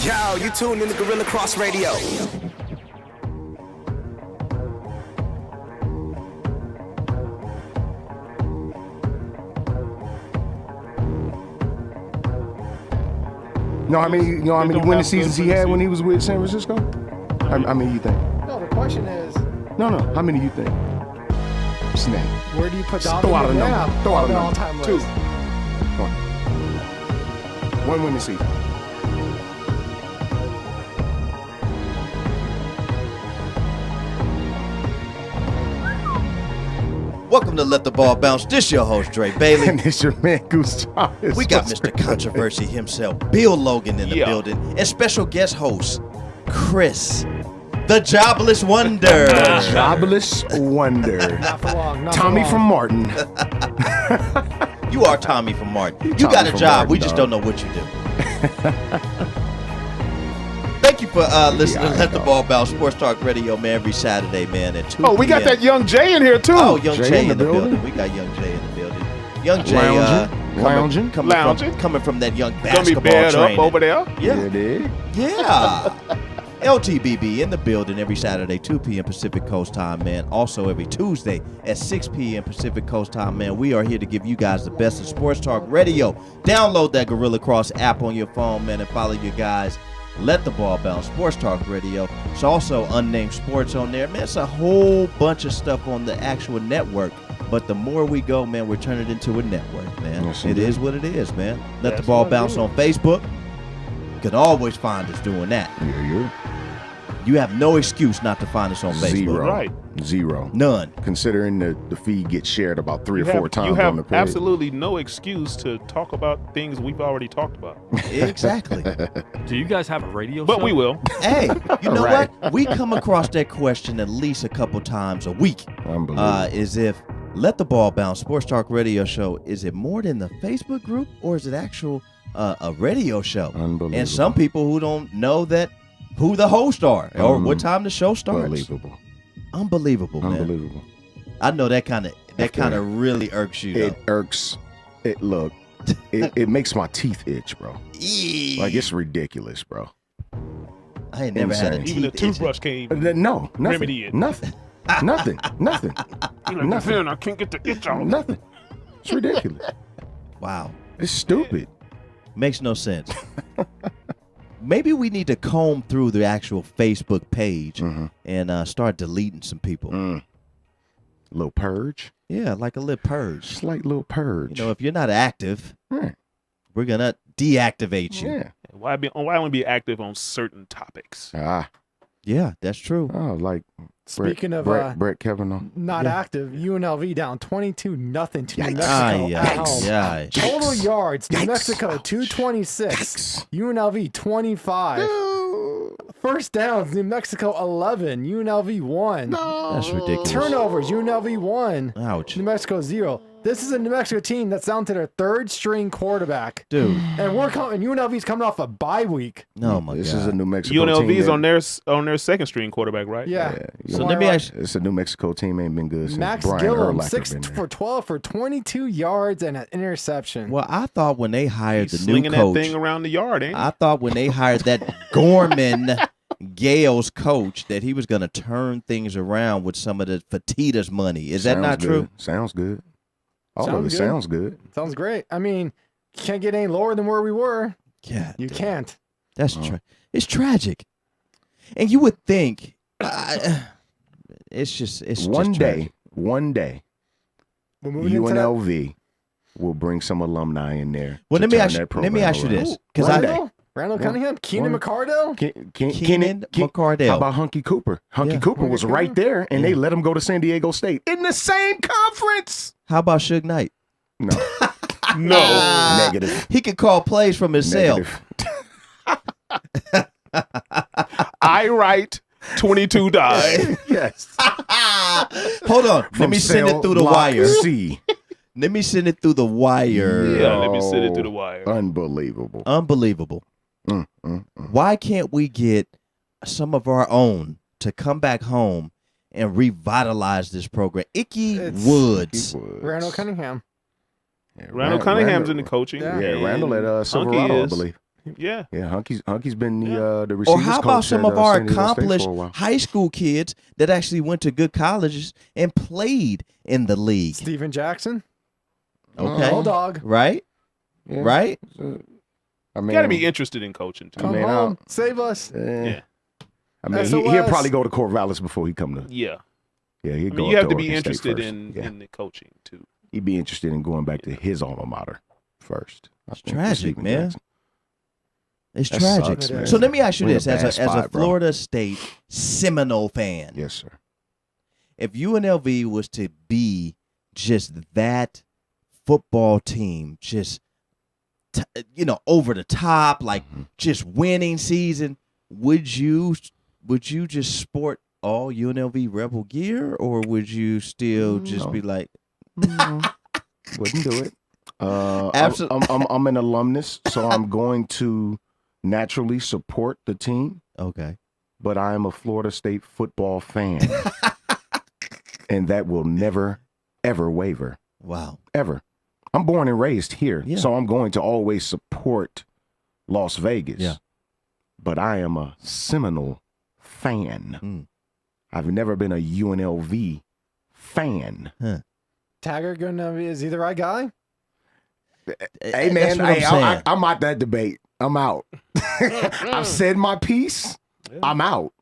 Yo, you tuned in to Gorilla Cross Radio. You know how many winning seasons he had when he was with San Francisco? How many you think? No, the question is. No. How many you think? Snake. Where do you put Donovan? Throw out a number. Throw out a number. All-time Two. list. One winning season. Welcome to Let the Ball Bounce. This your host, Dre Bailey. And it's your man, Goose Thomas. We got Mr. Controversy himself, Bill Logan in the building, and special guest host, Chris, the Jobless Wonder. The Jobless Wonder. Not for long. Not Tommy for from long. Martin. You are Tommy from Martin. You Tommy got a from job. Martin, We just dog. don't know what you do. Thank you for listening to Let the Ball Bounce Sports Talk Radio, man, every Saturday, man, at 2 Oh, we got p.m. that Young Jay in here, too. Oh, Young Jay Jay in the building. We got Young Jay in the building. Young Jay Lounging. coming from that young Gonna be basketball bad training. up over there. Yeah. it is. Yeah. LTBB in the building every Saturday, 2 p.m. Pacific Coast time, man. Also every Tuesday at 6 p.m. Pacific Coast time, man. We are here to give you guys the best of sports talk radio. Download that Gorilla Cross app on your phone, man, and follow your guys. Let the Ball Bounce Sports Talk Radio. It's also Unnamed Sports on there. Man, it's a whole bunch of stuff on the actual network. But the more we go, man, we're turning it into a network, man. Yes, it indeed. is what it is, man. Let the That's Ball what it Bounce is. on Facebook. You can always find us doing that. Yeah. You have no excuse not to find us on Facebook. Zero. Right. Zero. None. Considering the feed gets shared about three or four times You have on the page. absolutely no excuse to talk about things we've already talked about. Exactly. Do you guys have a radio show? But we will. Hey, you know Right. what? We come across that question at least a couple times a week. Unbelievable. Is if Let the Ball Bounce Sports Talk Radio Show, is it more than the Facebook group or is it actual a radio show? Unbelievable. And some people who don't know that who the hosts are or what time the show starts. Unbelievable, man. Unbelievable. I know that kind of really irks you. It irks. It makes my teeth itch, bro. Though. Like, it's ridiculous, bro. I ain't never had a insane. teeth Even the itching. toothbrush came. No, nothing. Remedy it. Nothing. Nothing. Nothing. Nothing. I can't get the itch out. Nothing. It's ridiculous. Wow. It's stupid. Makes no sense. Maybe we need to comb through the actual Facebook page and start deleting some people. Little purge. Yeah, like a little purge. Slight little purge. You know, if you're not active, Yeah. we're going to deactivate you. Yeah. Why only be active on certain topics? Yeah, that's true. Oh, like Speaking of Brett Kavanaugh. not active, UNLV down 22-0 to New Yikes. Mexico. Aye, at aye, home. aye. Total yards, New Yikes. Mexico 226, UNLV 25. First downs, New Mexico 11, UNLV 1. That's ridiculous. Turnovers, UNLV 1, Ouch. New Mexico 0. This is a New Mexico team that's down to their third string quarterback. Dude. And UNLV's coming off a bye week. Oh, my This God. is a New Mexico UNLV team. is that- on their second string quarterback, right? Yeah. So let me ask you. It's a New Mexico team ain't been good since Max Brian Gillum, Urlacher 6 been there. for 12 for 22 yards and an interception. Well, I thought when they hired He's the new slinging coach, that thing around the yard, ain't he? I thought when they hired that Gorman Gales coach that he was going to turn things around with some of the Fatitas money. Is that Sounds not true? good. Sounds good. All of Sounds it good. sounds good. Sounds great. I mean, you can't get any lower than where we were. Yeah. You can't. That's it's tragic. And you would think it's One just day, tragic. one day, We're moving into that. UNLV will bring some alumni in there. Well, to let me turn ask that let me program ask you around. this cuz I Randall Cunningham, Keenan one- McCardell. Keenan McCardell. How about Hunky Cooper? Hunky Yeah. Cooper Hunky was Cooper? right there, and Yeah. they let him go to San Diego State in the same conference. How about Suge Knight? No, No. negative. He could call plays from his cell. Negative. I write 22 died. Yes. Hold on. Let From me send cell it through the block wire. C. Let me send it through the wire. Yeah, let me send it through the wire. Unbelievable. Unbelievable. Why can't we get some of our own to come back home and revitalize this program? Icky Woods. Randall Cunningham. Yeah, Randall Cunningham's in the coaching. Yeah. Yeah, Randall at and Silverado, I is. believe. Yeah. Yeah, Hunky's been the receivers Or how coach about some at, of our San Diego State accomplished for a while. high school kids that actually went to good colleges and played in the league? Steven Jackson. Okay. Bulldog. Right? Yeah. Right? I mean, You got to be interested in coaching too. Come mean, home. Save us. Yeah. I mean, SOS. he'll probably go to Corvallis before he come to. Yeah. Yeah, I he'd mean, go you up have to be Oregon State interested first. in Yeah. in the coaching too. He'd be interested in going back to his alma mater first. It's tragic, man. It's That tragic. sucks, man. So let me ask you We're in a this: as bad a spot, bro. Florida State Seminole fan, Yes, sir. if UNLV was to be just that football team, just over the top, like just winning season, would you just sport all UNLV Rebel gear, or would you still just be like, Wouldn't do it. Absolutely. I'm an alumnus, so I'm going to naturally support the team, okay, but I am a Florida State football fan, and that will never, ever waver. wow, Ever. I'm born and raised here, Yeah. so I'm going to always support Las Vegas. Yeah. But I am a Seminole fan. Mm. I've never been a UNLV fan. Taggart gonna be is he the right guy? Hey, man, That's what I'm saying. I'm out that debate. I'm out. I've said my piece. I'm out.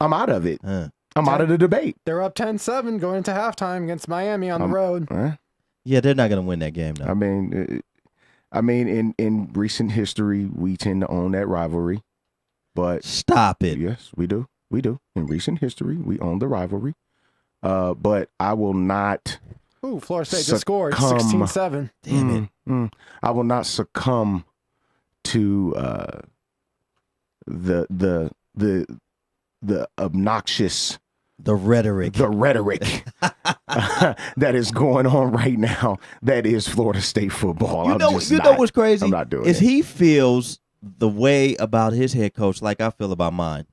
I'm out of it. I'm out of the debate. They're up 10-7 going into halftime against Miami on the road. Yeah, they're not gonna win that game though. I mean, in recent history, we tend to own that rivalry. But Stop it. yes, we do. We do. In recent history, we own the rivalry. But I will not. Ooh, Florida State just scored Succumb. 16-7. Damn it. I will not succumb to the obnoxious The rhetoric. that is going on right now. That is Florida State football. You know what's crazy? I'm not doing is it. he feels the way about his head coach like I feel about mine.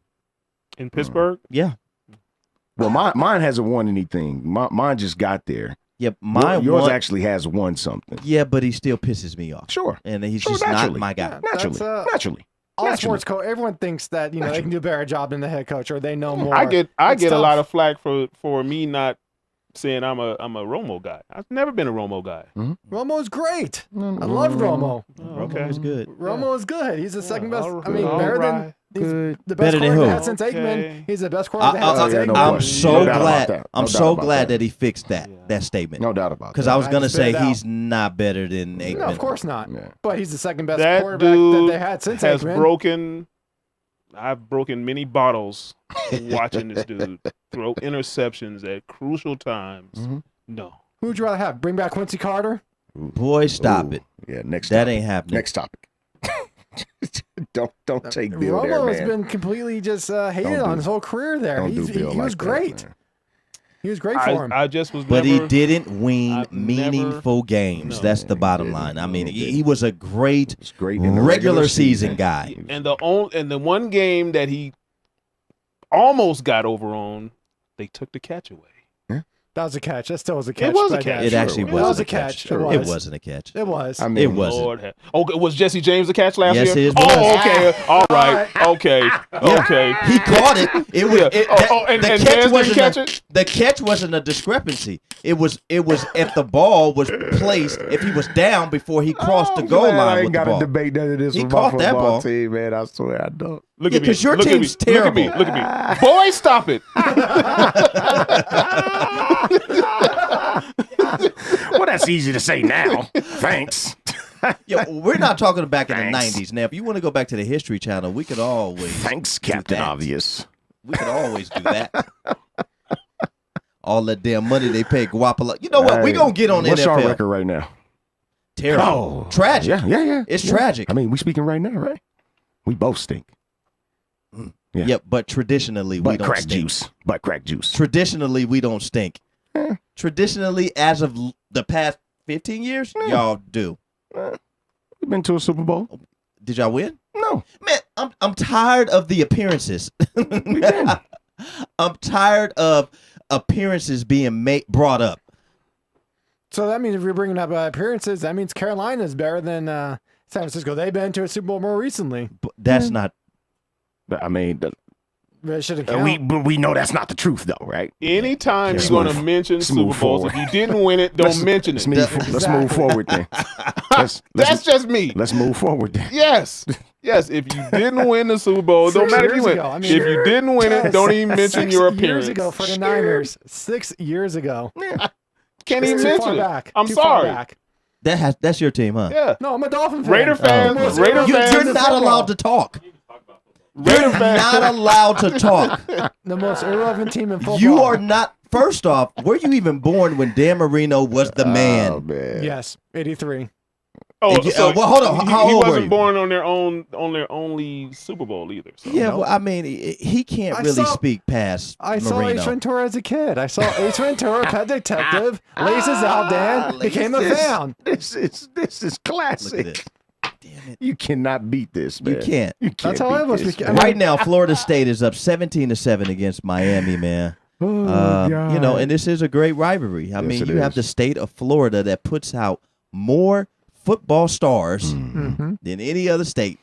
In Pittsburgh, Yeah. Well, mine hasn't won anything. Mine just got there. Yeah, mine Yours won- actually has won something. Yeah, but he still pisses me off. Sure. And he's Sure, just not naturally. my guy. Yeah. Naturally. That's, Naturally. All Naturally. sports coach, everyone thinks that they can do a better job than the head coach or they know more. I get It's a tough. lot of flack for me not saying I'm a Romo guy. I've never been a Romo guy. Romo's great. I love Romo. Okay. He's good. Romo is good. He's the second best. all I mean, right. better All than right. he's Good. the best Better than quarterback who? had since Okay. Aikman. He's the best quarterback had since yeah, no Aikman. I'm question. so No doubt about glad. that. No I'm doubt so about glad that. that he fixed that statement. No doubt about that. Because I was I gonna just spit say it out. he's not better than Aikman. No, of course not. Yeah. But he's the second best That quarterback that dude they had since has Aikman. broken. I've broken many bottles watching this dude throw interceptions at crucial times. No. Who would you rather have? Bring back Quincy Carter? Boy, stop Ooh. it. Yeah, next That topic. ain't happening. Next topic. don't take Bill there, Romo man. has been completely just hated Don't on do- his whole career there. Don't do He Bill was like that, great. man. He was great for him. I just was But never. he didn't win I've meaningful games. No. That's the He bottom didn't. line. I mean, No, he he didn't. was a great It's great in the regular season guy. And the one game that he almost got over on, they took the catch away. That was a catch. That still was a catch. was a but, catch. It Sure actually it wasn't was a a catch. catch. It It was. wasn't a catch. It was. I mean, It wasn't. Lord, okay, was Jesse James the catch last Yes, year? it was. Oh, okay. All right. Okay. Okay. He caught it. It was. Yeah. And the Nance catch didn't wasn't catch a, it? The catch wasn't a discrepancy. It was if the ball was placed. If he was down before he crossed the goal I line ain't with the got ball. to debate none of this He with my caught that football ball. team, man. I swear I don't. Look Yeah, at me. 'cause your Look at me. team's Look at me. terrible. Look at me. Boy, stop it. Well, that's easy to say now. Thanks. Yo, we're not talking back in the Thanks. 90s. Now, if you want to go back to the History Channel, we could always. Thanks, do Captain that. Obvious. We could always do that. All that damn money they pay Guapolo. You know what? We Hey, gonna get on what's NFL. our record right now? Terrible. Tragic. Yeah. It's Yeah. tragic. I mean, we speaking right now, right? We both stink. Yeah. Yep, but traditionally we Butt don't crack stink. juice. Butt crack juice. Traditionally we don't stink. Traditionally, as of the past 15 years, y'all do. We've been to a Super Bowl. Did y'all win? No. Man, I'm tired of the appearances. I'm tired of appearances being brought up. So that means if you're bringing up appearances, that means Carolina's better than San Francisco, they've been to a Super Bowl more recently. But that's not. But, I mean, It shouldn't count. but we know that's not the truth, though, right? Anytime Yeah. you're going to Smooth. mention Smooth Super Bowls, forward. if you didn't win it, don't mention it. Let's move forward then. Let's just me. Let's move forward then. Yes. Yes, if you didn't win the Super Bowl, don't 6 matter if you years win. ago, I mean, if you didn't win it, don't even mention 6 your years appearance. ago for the Niners. 6 years ago. Can't It's even too mention far it. back. I'm Too far sorry. back. That's your team, huh? Yeah. No, I'm a Dolphin fan. Raider fans. Oh, Raider you- fans. You're not allowed to talk. Raider You're fans. not allowed to talk. The most irrelevant team in football. You are not. First off, were you even born when Dan Marino was the man? Oh, man. Yes, 83. Oh, And you- so well, hold on. How he old were wasn't you? born on their only Super Bowl either. So. Yeah, well, I mean, he can't I really saw- speak past I saw Marino. Ace Ventura as a kid. I saw Ace Ventura, Pet Detective, Laces Out, Dan, became a fan. This is Look at classic. this. Damn it. You cannot beat this, man. You can't. You can't That's how I beat was. this, I man. mean- Right now, Florida State is up 17-7 against Miami, man. Oh, You know, and this is a great rivalry. I Yes, mean, it you have is. the state of Florida that puts out more football stars Mm-hmm. than any other state.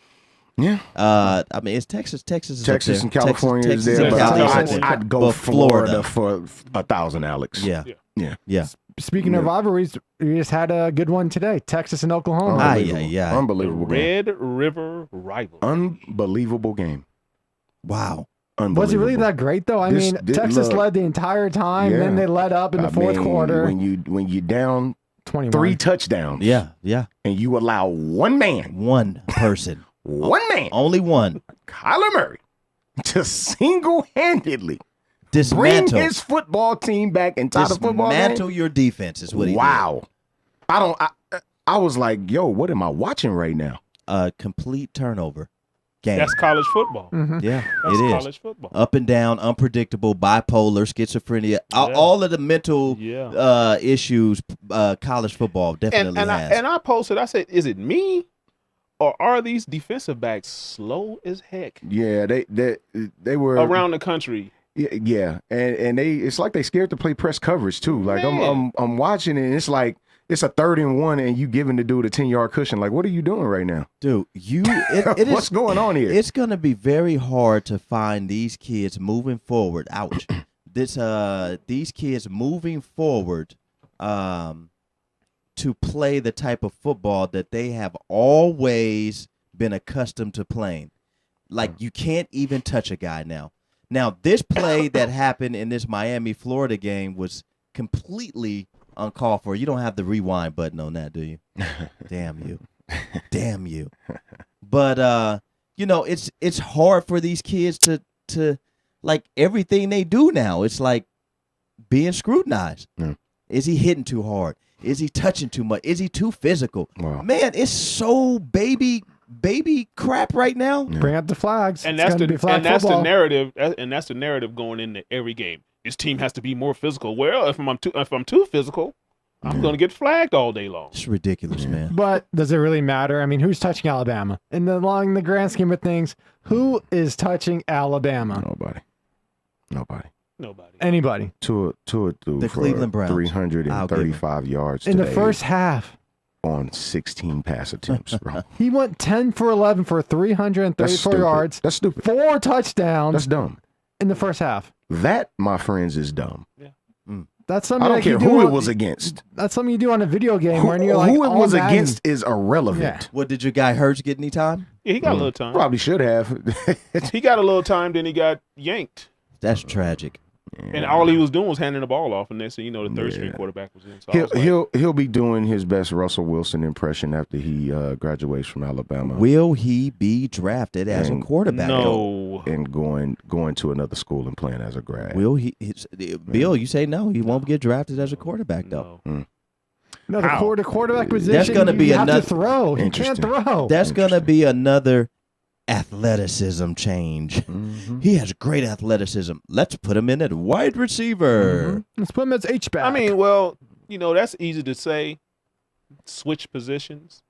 Yeah. I mean, it's Texas. Texas is up Texas there. and California Texas is there, and but California. I'd go But Florida for 1,000, Alex. Yeah. Yeah. Yeah. Speaking of rivalries, we just had a good one today. Texas and Oklahoma. Yeah. Unbelievable game. Red River rival. Unbelievable game. Wow. Unbelievable. Was it really that great though? I This- mean, this- Texas look, led the entire time, yeah. then they let up in the fourth quarter. When you down 21. 3 touchdowns, Yeah. and you allow one man, One person. Only one. Kyler Murray, to single-handedly bring Dismantle. his football team back inside the football game. Dismantle your defense is what he Wow. I was like, yo, what am I watching right now? did. A complete turnover game. That's college football. Yeah, That's it is. college football. Up and down, unpredictable, bipolar, schizophrenia, all of the mental issues college football definitely has. I posted, I said, is it me? Or are these defensive backs slow as heck Yeah, they were around the country? Yeah, and it's like they scared to play press coverage too. Like I'm watching it, and it's like it's a 3rd and 1, and you giving the dude a 10-yard cushion. Like, what are you doing right now? Dude, it What's going on here? It's gonna be very hard to find these kids moving forward. Ouch. These kids moving forward to play the type of football that they have always been accustomed to playing. Like, you can't even touch a guy now. Now, this play that happened in this Miami-Florida game was completely uncalled for. You don't have the rewind button on that, do you? Damn you. Damn you. But, you know, it's hard for these kids to like, everything they do now, it's like being scrutinized. Yeah. Is he hitting too hard? Is he touching too much? Is he too physical? Wow. Man, it's so baby crap right now. Bring out the flags. And It's that's gonna be flag the football. narrative. And that's the narrative going into every game. This team has to be more physical. Well, if I'm too physical, I'm going to get flagged all day long. It's ridiculous, man. But does it really matter? I mean, who's touching Alabama? In the grand scheme of things, who is touching Alabama? Nobody. Anybody. Tua threw The for Cleveland Browns. 335 yards In the today first half, on 16 pass attempts, bro. he went 10 for 11 for That's 334 stupid. yards, That's stupid. 4 touchdowns That's dumb. in the first half. That, my friends, is dumb. That's something I don't like care you do who it on- was against. That's something you do on a video game Who, when you're like, who it oh, was Madden. against is irrelevant. Yeah. What, did your guy Hurts get any time? Yeah, he got a little time. Probably should have. He got a little time, then he got yanked. That's tragic. And all he was doing was handing the ball off, and next thing you know, the third string quarterback was in. So I was like, he'll be doing his best Russell Wilson impression after he graduates from Alabama. Will he be drafted as a quarterback? no. And going to another school and playing as a grad. Will he? Bill, you say no. He won't get drafted as a quarterback, though. No. No, the quarterback position. That's gonna be you have another- to throw. He can't Interesting. throw. That's going to be another athleticism change. Mm-hmm. He has great athleticism. Let's put him in at wide receiver. Let's put him as H-back. I mean, well, you know, that's easy to say. Switch positions.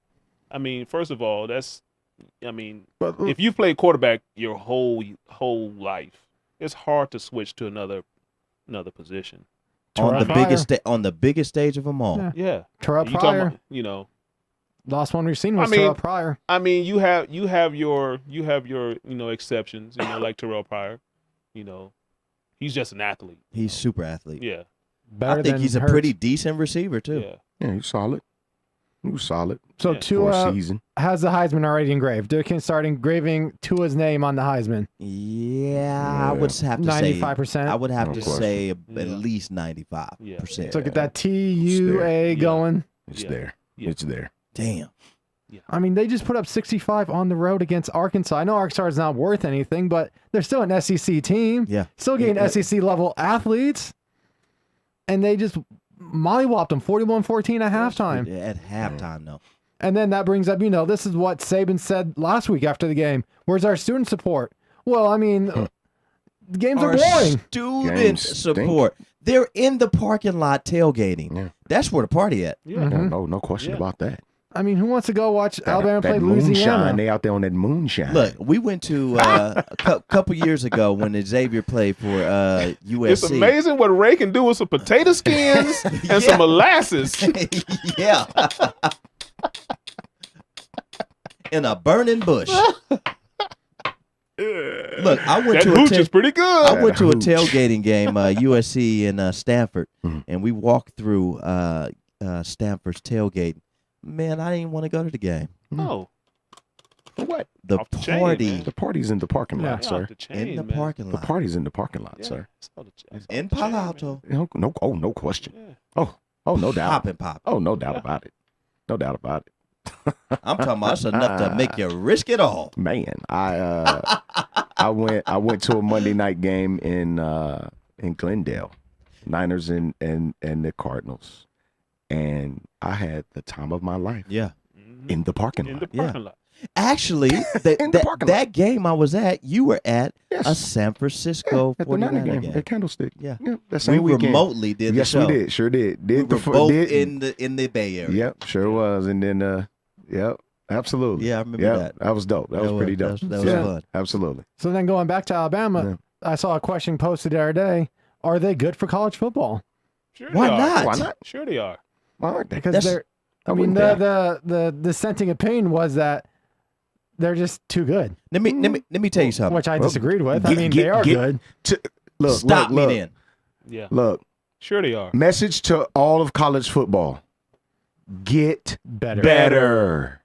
I mean, first of all, but, if you play quarterback your whole life, it's hard to switch to another position. On the Pryor. biggest stage of them all. Yeah. Yeah. Terrell You talking Pryor. about, you know, Last one we've seen was I mean- Terrell Pryor. I mean, you have your exceptions. Like Terrell Pryor. He's just an athlete. He's super athlete. Yeah. Better I think than he's a Hurts. pretty decent receiver too. Yeah. Yeah, he's solid. He was solid So Yeah. for a Tua season. has the Heisman already engraved. They can start engraving Tua's name on the Heisman. Yeah, I would have to say 95%. I would have No to question. say at Yeah. least 95%. So get that TUA Yeah. going. It's Yeah. there. Yeah. It's there. Damn. I mean, they just put up 65 on the road against Arkansas. I know Arkansas is not worth anything, but they're still an SEC team. Yeah. Still getting SEC level athletes. And they just mollywopped them 41-14 at halftime. At halftime, though. And then that brings up, this is what Saban said last week after the game. Where's our student support? Well, I mean, the games are Our boring. student Games stink. support. They're in the parking lot tailgating. Yeah. That's where the party at. Yeah. Yeah, no question Yeah. about that. I mean, who wants to go watch Alabama play that moonshine. Louisiana? They out there on that moonshine. Look, we went to a couple years ago when Xavier played for USC. It's amazing what Ray can do with some potato skins and some molasses. Yeah. In a burning bush. Look, I went That to hooch a is pretty good. I went to a Hooch. tailgating game, USC and Stanford, and we walked through Stanford's tailgate. Man, I didn't want to go to the game. Oh, For what? The Off the chain, party man. The party's in the parking lot, Yeah. sir. off the chain, in the man. parking The lot party's in the parking lot, Yeah, sir. it's off the- it's in off the chain, Palo man. Alto. No question. Yeah. Oh, no doubt. Pop and pop. Oh, no doubt Yeah. about it. No doubt about it. I'm talking about that's enough to make you risk it all. Man, I went to a Monday night game in Glendale, Niners and the Cardinals, and I had the time of my life Yeah. in the parking In lot. the parking lot. Actually, In the parking lot. that game I was at, you were at Yes. a San Francisco At the Niner 49er game, game. at Candlestick. Yeah. that We same weekend. remotely did Yes, the show. we did. Sure did. We Did were the both did, in the Bay Area. Yep, sure was. And then, yep, absolutely. Yeah, I remember Yep, that. That was dope. That was pretty dope. That was Yeah. fun. Absolutely. So then going back to Alabama, Yeah. I saw a question posted the other day. Are they good for college football? Sure Why they are. not? Why not? Sure they are. Why aren't they? Because That's- they're I I mean wouldn't the dissenting opinion was that they're just too good, Let me tell you something. which I Well, disagreed with. I get- mean, get- they are get- good. Look, Stop look, me then. Yeah. Look, Sure they are. message to all of college football. Get Better. better.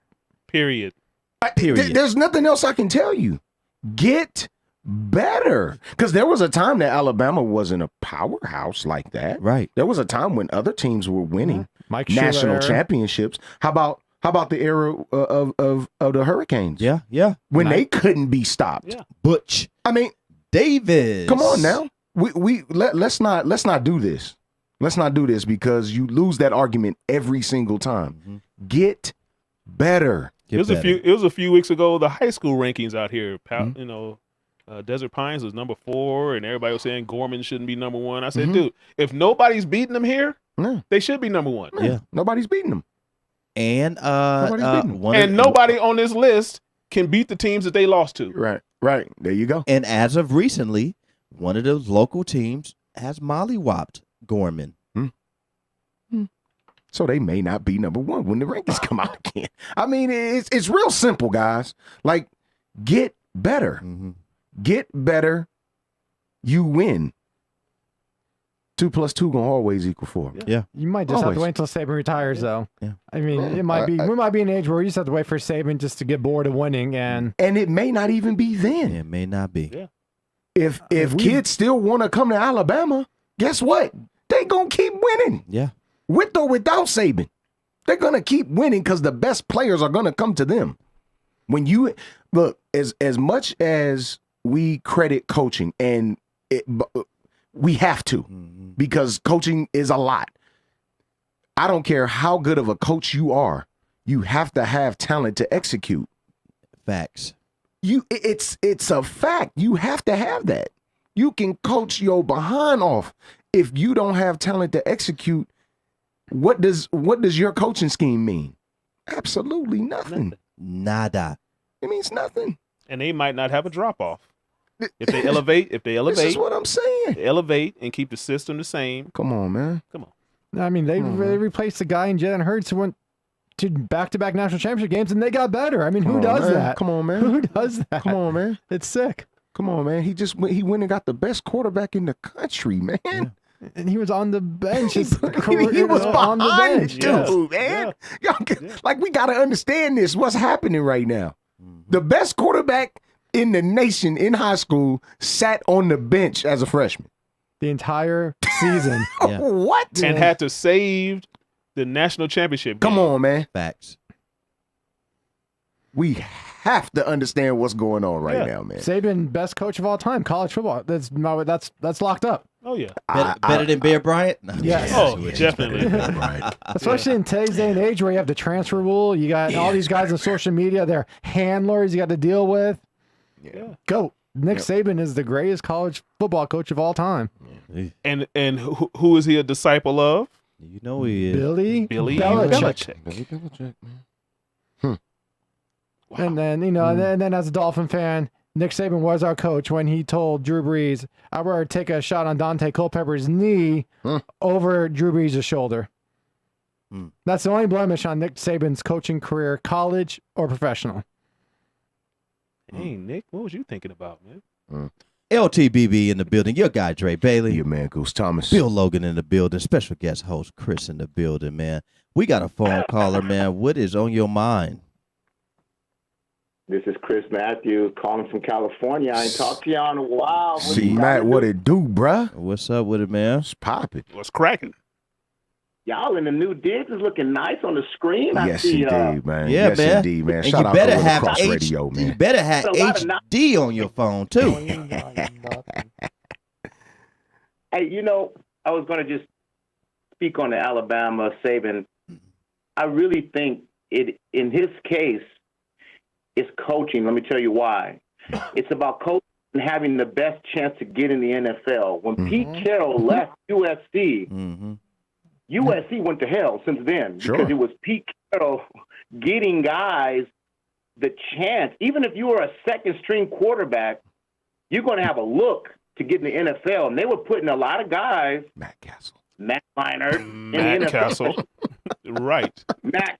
Period. Period. There's nothing else I can tell you. Get better. Because there was a time that Alabama wasn't a powerhouse like that. Right. There was a time when other teams were winning Mike national Schuler. championships. How about the era of the Hurricanes? Yeah. Yeah. When they couldn't be stopped. Yeah. Butch I mean, Davis. come on now. Let's not do this. Let's not do this because you lose that argument every single time. Get better. It was a few weeks ago. The high school rankings out here, Desert Pines was number 4, and everybody was saying Gorman shouldn't be number 1. I said, dude, if nobody's beating them here, No, they should be number 1. Yeah. nobody's beating them. And Nobody's beating them. And nobody on this list can beat the teams that they lost to. Right. There you go. And as of recently, one of those local teams has mollywopped Gorman. So they may not be number 1 when the rankings come out again. I mean, it's real simple, guys. Like, get better. Mm-hmm. Get better. You win. 2 + 2 gonna always equal 4. Yeah. You might just have Always. to wait until Saban retires, though. Yeah. I mean, Yeah. it might be we might be an age where you just have to wait for Saban just to get bored of winning, and And it may not even be then. It may not be. Yeah. If we- kids still want to come to Alabama, guess what? They gonna keep winning. Yeah. With or without Saban. They're gonna keep winning because the best players are gonna come to them. When you look, as much as we credit coaching, and we have to, because coaching is a lot. I don't care how good of a coach you are, you have to have talent to execute. Facts. It's a fact. You have to have that. You can coach your behind off. If you don't have talent to execute, what does your coaching scheme mean? Absolutely nothing. Nada. It means nothing. And they might not have a drop off. If they elevate, This is what I'm saying. elevate and keep the system the same. Come on, man. Come on. I mean they replaced the guy in Jalen Hurts who went to back-to-back national championship games, and they got better. I mean, who Come on, does man. that? Come on, man. Who does that? Come on, man. It's sick. Come on, man. He went and got the best quarterback in the country, man. Yeah. And he was on the bench. he His was career behind on the bench. the dude, man. Like, we got to understand this. What's happening right now? The best quarterback in the nation in high school sat on the bench as a freshman. The entire season. Yeah. What? And had to save the national championship game. Come on, man. Facts. We have to understand what's going on right Yeah. now, man. Saban, best coach of all time, college football. That's locked up. Oh, yeah. Better than Bear Bryant? No, Yes. Oh, definitely. Right. Especially in today's day and age where you have the transfer rule. You got all these guys on social media. They're handlers you got to deal with. Yeah. Go. Nick Saban is the greatest college football coach of all time. And who is he a disciple of? You know he is. Billy Belichick. Billy Belichick, man. Wow. And then, and then as a Dolphin fan, Nick Saban was our coach when he told Drew Brees, I'd rather take a shot on Dante Culpepper's knee over Drew Brees' shoulder. That's the only blemish on Nick Saban's coaching career, college or professional. Hey, Nick, what was you thinking about, man? LTBB in the building. Your guy, Dre Bailey. Your man, Goose Thomas. Bill Logan in the building. Special guest host, Chris in the building, man. We got a phone caller, man. What is on your mind? This is Chris Matthews calling from California. I ain't talked to y'all in a while. See, Matt, what it do, bruh? What's up with it, man? It's popping. What's cracking? Y'all in the new digs is looking nice on the screen. I Yes, see, indeed, man. Yeah, yes, man. indeed, man. And Shout you out better to have Cross H- Radio, man. You better have A lot of HD on your phone, too. Hey, I was going to just speak on the Alabama Saban. I really think in his case, it's coaching. Let me tell you why. It's about coaching and having the best chance to get in the NFL. When Pete Carroll left USC, USC went to hell since then because it was Pete Carroll getting guys the chance. Even if you were a second-string quarterback, you're going to have a look to get in the NFL. And they were putting a lot of guys, Matt Castle. Matt Minor, in the Matt NFL. Castle. Right. Matt.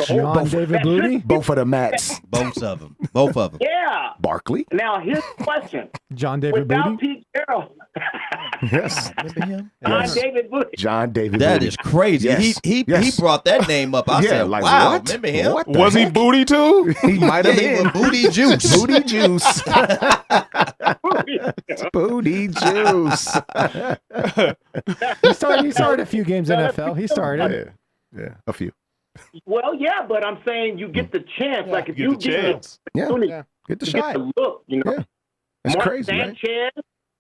John David Booty? Both of the Mats. Both of them. Both of them. Yeah. Barkley. Now, here's the question. John David Without Booty? Pete Carroll, Yes. Remember him? John Yes. David Booty. John David. That Booty. is crazy. Yes. He Yes. brought that name up. I Yeah, said, like, wow, what? remember him? What the Was he heck? booty too? He might Yeah, have he been. was booty juice. Booty juice. Booty juice. He started a few games in NFL. He started. Yeah, a few. Well, yeah, but I'm saying you get the chance. Like if Get you the get chance. the Yeah, opportunity get the to shot. get the look, Yeah. That's Mark crazy, man. Sanchez,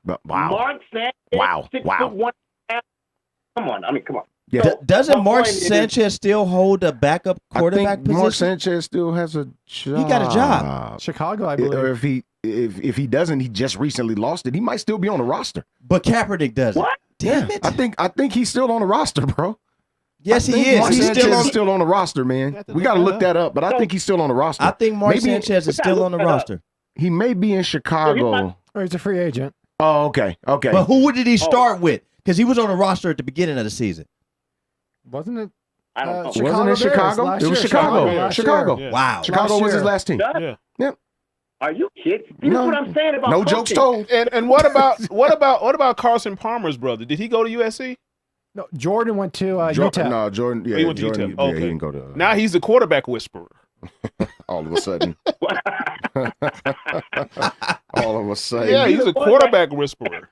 But, wow. Mark Sanchez, Wow. 6'1". Come on, come on. Yeah. So, Doesn't my Mark point is- Sanchez still hold a backup quarterback I think Mark position? Sanchez still has a job. He got a job. Chicago, I Or believe. if he doesn't, he just recently lost it. He might still be on the roster. But Kaepernick doesn't. What? Damn it. I think he's still on the roster, bro. Yes, I he think is. Mark He's Sanchez still on. is still on the roster, man. Have to We look got to that look up. that up, but I think he's still on the roster. I think Mark Maybe- Sanchez is still on the look that up. roster. He may be in Chicago. not- Or he's a free agent. Oh, okay. But who did he start with? Because he was on the roster at the beginning of the season. Wasn't it? I don't know. Chicago Wasn't it Bears Chicago? last It was year. Chicago. Last Chicago. year. Yeah. Wow. Chicago Last was his year. last team. Yeah. Are you kidding? See, No. that's what I'm saying about No coaching. jokes told. And what about Carson Palmer's brother? Did he go to USC? No, Jordan went to Jordan, UTEP. no, Jordan. Yeah, he went to Jordan. UTEP. Yeah, Okay. he didn't go to. Now he's the quarterback whisperer. all of a sudden. all of a sudden. Yeah, he's a quarterback whisperer.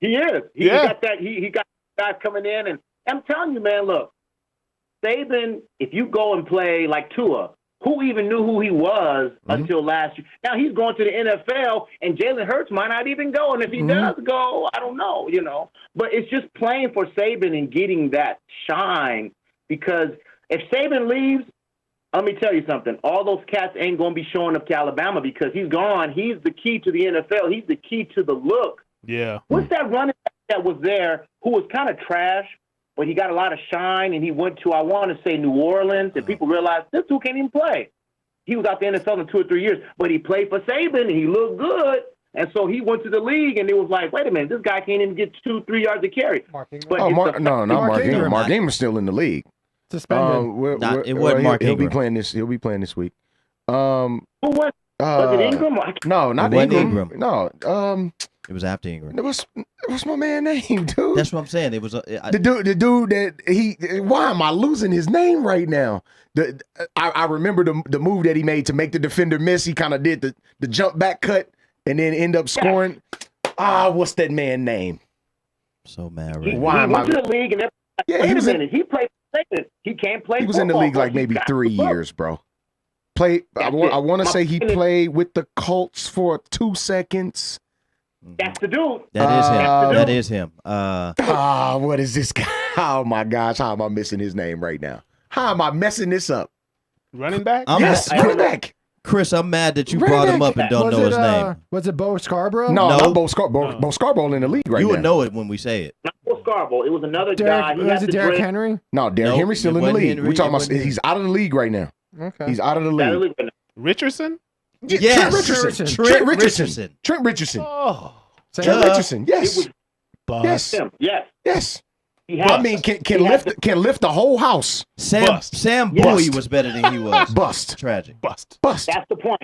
He is. He got that. He got guys coming in, and I'm telling you, man. Look, Saban. If you go and play like Tua, who even knew who he was until last year? Now he's going to the NFL, and Jalen Hurts might not even go. And if he does go, I don't know. But it's just playing for Saban and getting that shine. Because if Saban leaves, let me tell you something. All those cats ain't going to be showing up to Alabama because he's gone. He's the key to the NFL. He's the key to the look. Yeah. What's that running back that was there who was kind of trash, but he got a lot of shine, and he went to, I want to say, New Orleans, and people realized this dude can't even play. He was out the NFL in 2 or 3 years, but he played for Saban, and he looked good, and so he went to the league, and it was like, wait a minute, this guy can't even get 2-3 yards of carry. Mark Ingram. But Oh, it's Mark, a- no, not Mark Mark Ingram. Ingram. Mark Ingram's still in the league. Suspended. It wasn't Mark He'll be Ingram. playing this. He'll be playing this week. Who was it Ingram? No, not It wasn't Ingram. Ingram. No. It was after Ingram. What's my man name, dude? That's what I'm saying. It was The dude that why am I losing his name right now? I remember the move that he made to make the defender miss. He kind of did the jump back cut and then end up scoring. What's that man name? so mad He right Why am went I- to the league and Yeah, wait he a was in- minute. He played for Satan. He can't play. He was in the football, league like but he maybe got 3 the book. years, bro. I That's want to it. say he played with the Colts for 2 seconds. That's the dude. That is him. Uh, That is him. What is this guy? Oh my gosh, how am I missing his name right now? How am I messing this up? Running back? I'm Yes, I- running back. Chris, I'm mad that you Right brought him back. up and don't was know it, his name. Was it Bo Scarborough? No, No. not Bo Scarborough. Bo Scarborough in the league right You now. would know it when we say it. Not Will Scarborough. It was another Derek, guy. He was had it the Derrick dread- Henry? No, Derrick Nope, Henry's still it in the wasn't league. Henry, We're talking it about wasn't he's out of the league right now. Okay. He's out of the That league. league- Richardson? Trent Richardson. Richardson. Trent Richardson. Trent Richardson. Oh. Trent Richardson. Yes. It was Yes. him. Yes. Yes. He had I mean, can lift the whole house. Sam Yes. Bowie was better than he was. Bust. Tragic. Bust. Bust. That's the point.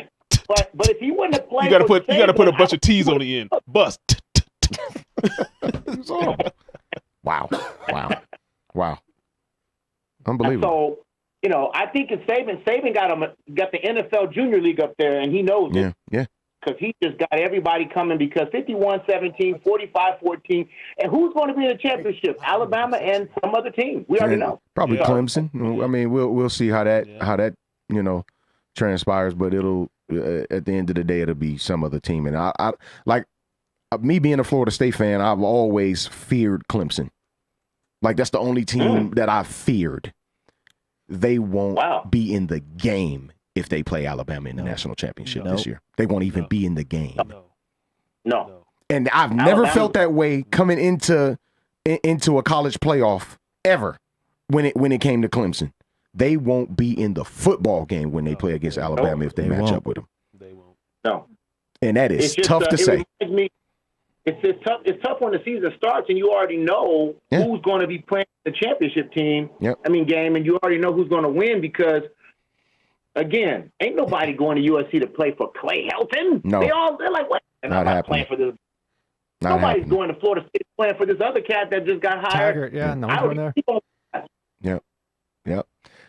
But if he wouldn't have played, You gotta with put a Saban, bunch of T's on the end. Bust. It's horrible. Wow. Wow. Unbelievable. So, I think it's Saban. Saban got the NFL Junior League up there, and he knows it. Yeah. Because he just got everybody coming because 51-17, 45-14. And who's going to be in the championship? Alabama and some other team. We already know. Probably Yeah. Clemson. I mean, we'll see how that transpires, but it'll at the end of the day it'll be some other team. And I like me being a Florida State fan, I've always feared Clemson. Like that's the only team that I've feared. They won't be in the game if they play Alabama in the national championship this year. They won't even be in the game. No. And I've never felt that way coming into a college playoff ever when it came to Clemson. They won't be in the football game when they play against Alabama if they match up with them. They won't. No. And that is It's just, tough to say. reminds me, it's tough. It's tough when the season starts and you already know who's going to be playing the championship team. Yep. Game, and you already know who's going to win because, again, ain't nobody going to USC to play for Clay Helton. No. They're like, what? And Not I'm not happening. playing for this. Not Nobody's happening. going to Florida State playing for this other cat that just got hired. Taggart, yeah, no one's I going would there. keep on. Yep.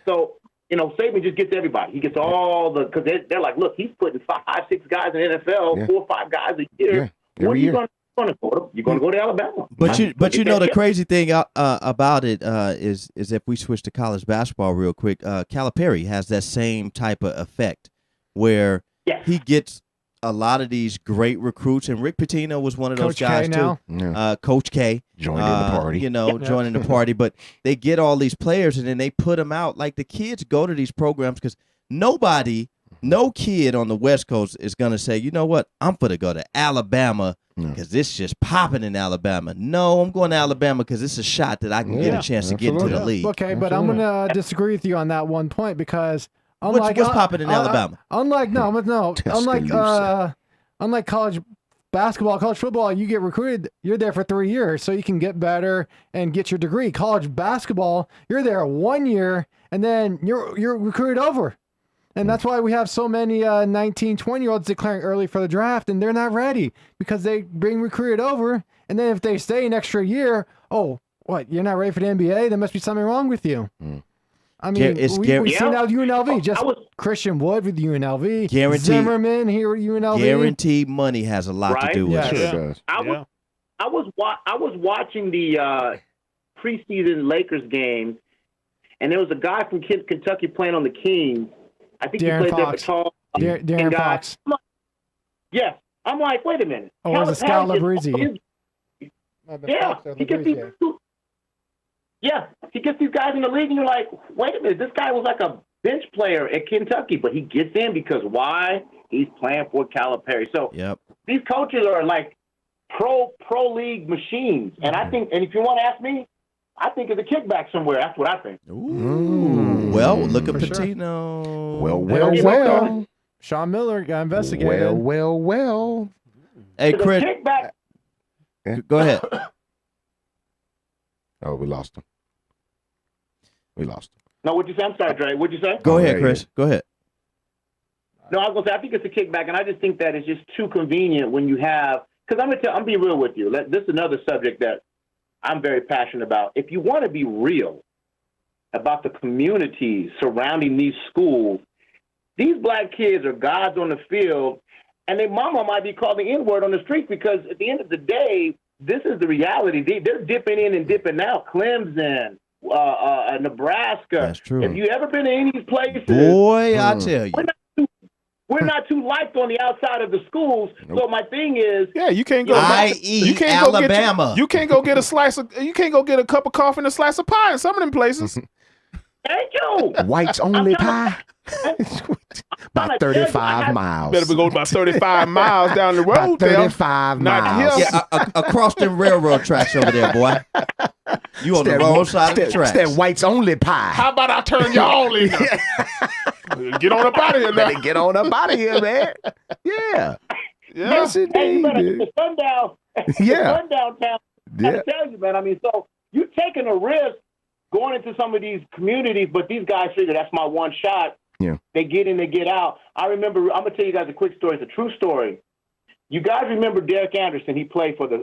So, Saban just gets everybody. He gets all the, because they're like, look, he's putting 5, 6 guys in the NFL, Yeah. 4 or 5 guys a year. Yeah, What are every you year. going to go to? You're going to go to Alabama. But you Get know that the chip. crazy thing about it is if we switch to college basketball real quick, Calipari has that same type of effect where Yes. he gets a lot of these great recruits, and Rick Pitino was one of those Coach K guys now. too. Yeah. Coach K Joined in the party. joining the party. But they get all these players and then they put them out. Like the kids go to these programs because no kid on the West Coast is gonna say, you know what, I'm gonna go to Alabama because it's just popping in Alabama. No, I'm going to Alabama because it's a shot that I can get a chance to get into the league. Okay, but I'm going to disagree with you on that one point because What's popping in Alabama? Unlike college basketball, college football, you get recruited, you're there for 3 years so you can get better and get your degree. College basketball, you're there 1 year and then you're recruited over. And that's why we have so many 19, 20-year-olds declaring early for the draft, and they're not ready because they bring recruited over. And then if they stay an extra year, oh, what, you're not ready for the NBA? There must be something wrong with you. I mean, It's we guar- see now UNLV, just I was- Christian Wood with UNLV, Guaranteed. Zimmerman here at UNLV. Guaranteed money has a lot Right? to do with Yeah. it. Sure does. I was watching the preseason Lakers game, and there was a guy from Kentucky playing on the Kings. I think Darren he played Fox. there for tall. Darren guy. Fox. Yes, I'm like, wait a minute. Oh, was it Scal Labrisi? Yeah, he gets these. Yeah, he gets these guys in the league, and you're like, wait a minute, this guy was like a bench player at Kentucky, but he gets in because why? He's playing for Calipari. So Yep. these coaches are like pro league machines, and I think, and if you want to ask me, I think it's a kickback somewhere. That's what I think. Ooh. Well, look at For sure. Patino. Well. Sean Miller got investigated. Well. Hey, It's a Chris, kickback. go ahead. Oh, we lost him. We lost. No, what'd you say? I'm sorry, Dre. What'd you say? Go ahead, there Chris. Go ahead. No, I was gonna say I think it's a kickback, and I just think that it's just too convenient when you have. Because I'm be real with you. This is another subject that I'm very passionate about. If you want to be real about the communities surrounding these schools, these black kids are gods on the field, and their mama might be called the N-word on the street because at the end of the day, this is the reality. They're dipping in and dipping out. Clemson, Nebraska. That's true. If you ever been to any of these places, Boy, I tell you. we're not too liked on the outside of the schools. Nope. So my thing is, Yeah, you can't go. I.e. you can't go Alabama. you can't go get a slice of. You can't go get a cup of coffee and a slice of pie in some of them places. thank you. Whites only pie. About I'm trying to tell you, 35 miles. Better be going about 35 miles down the road. About there. 35 Not miles. him. Yeah, across them railroad tracks over there, boy. You on the wrong side of the tracks. It's that whites only pie. How about I turn y'all in? Get on up out of here now. Better get on up out of here, man. Yeah. Yeah. Yes, Hey, indeed. man, dude. the sundown, Yeah. sundown town. Yeah. I tell you, man. I mean, so you're taking a risk going into some of these communities, but these guys figure that's my one shot. Yeah. They get in, they get out. I remember. I'm gonna tell you guys a quick story. It's a true story. You guys remember Derek Anderson? He played for the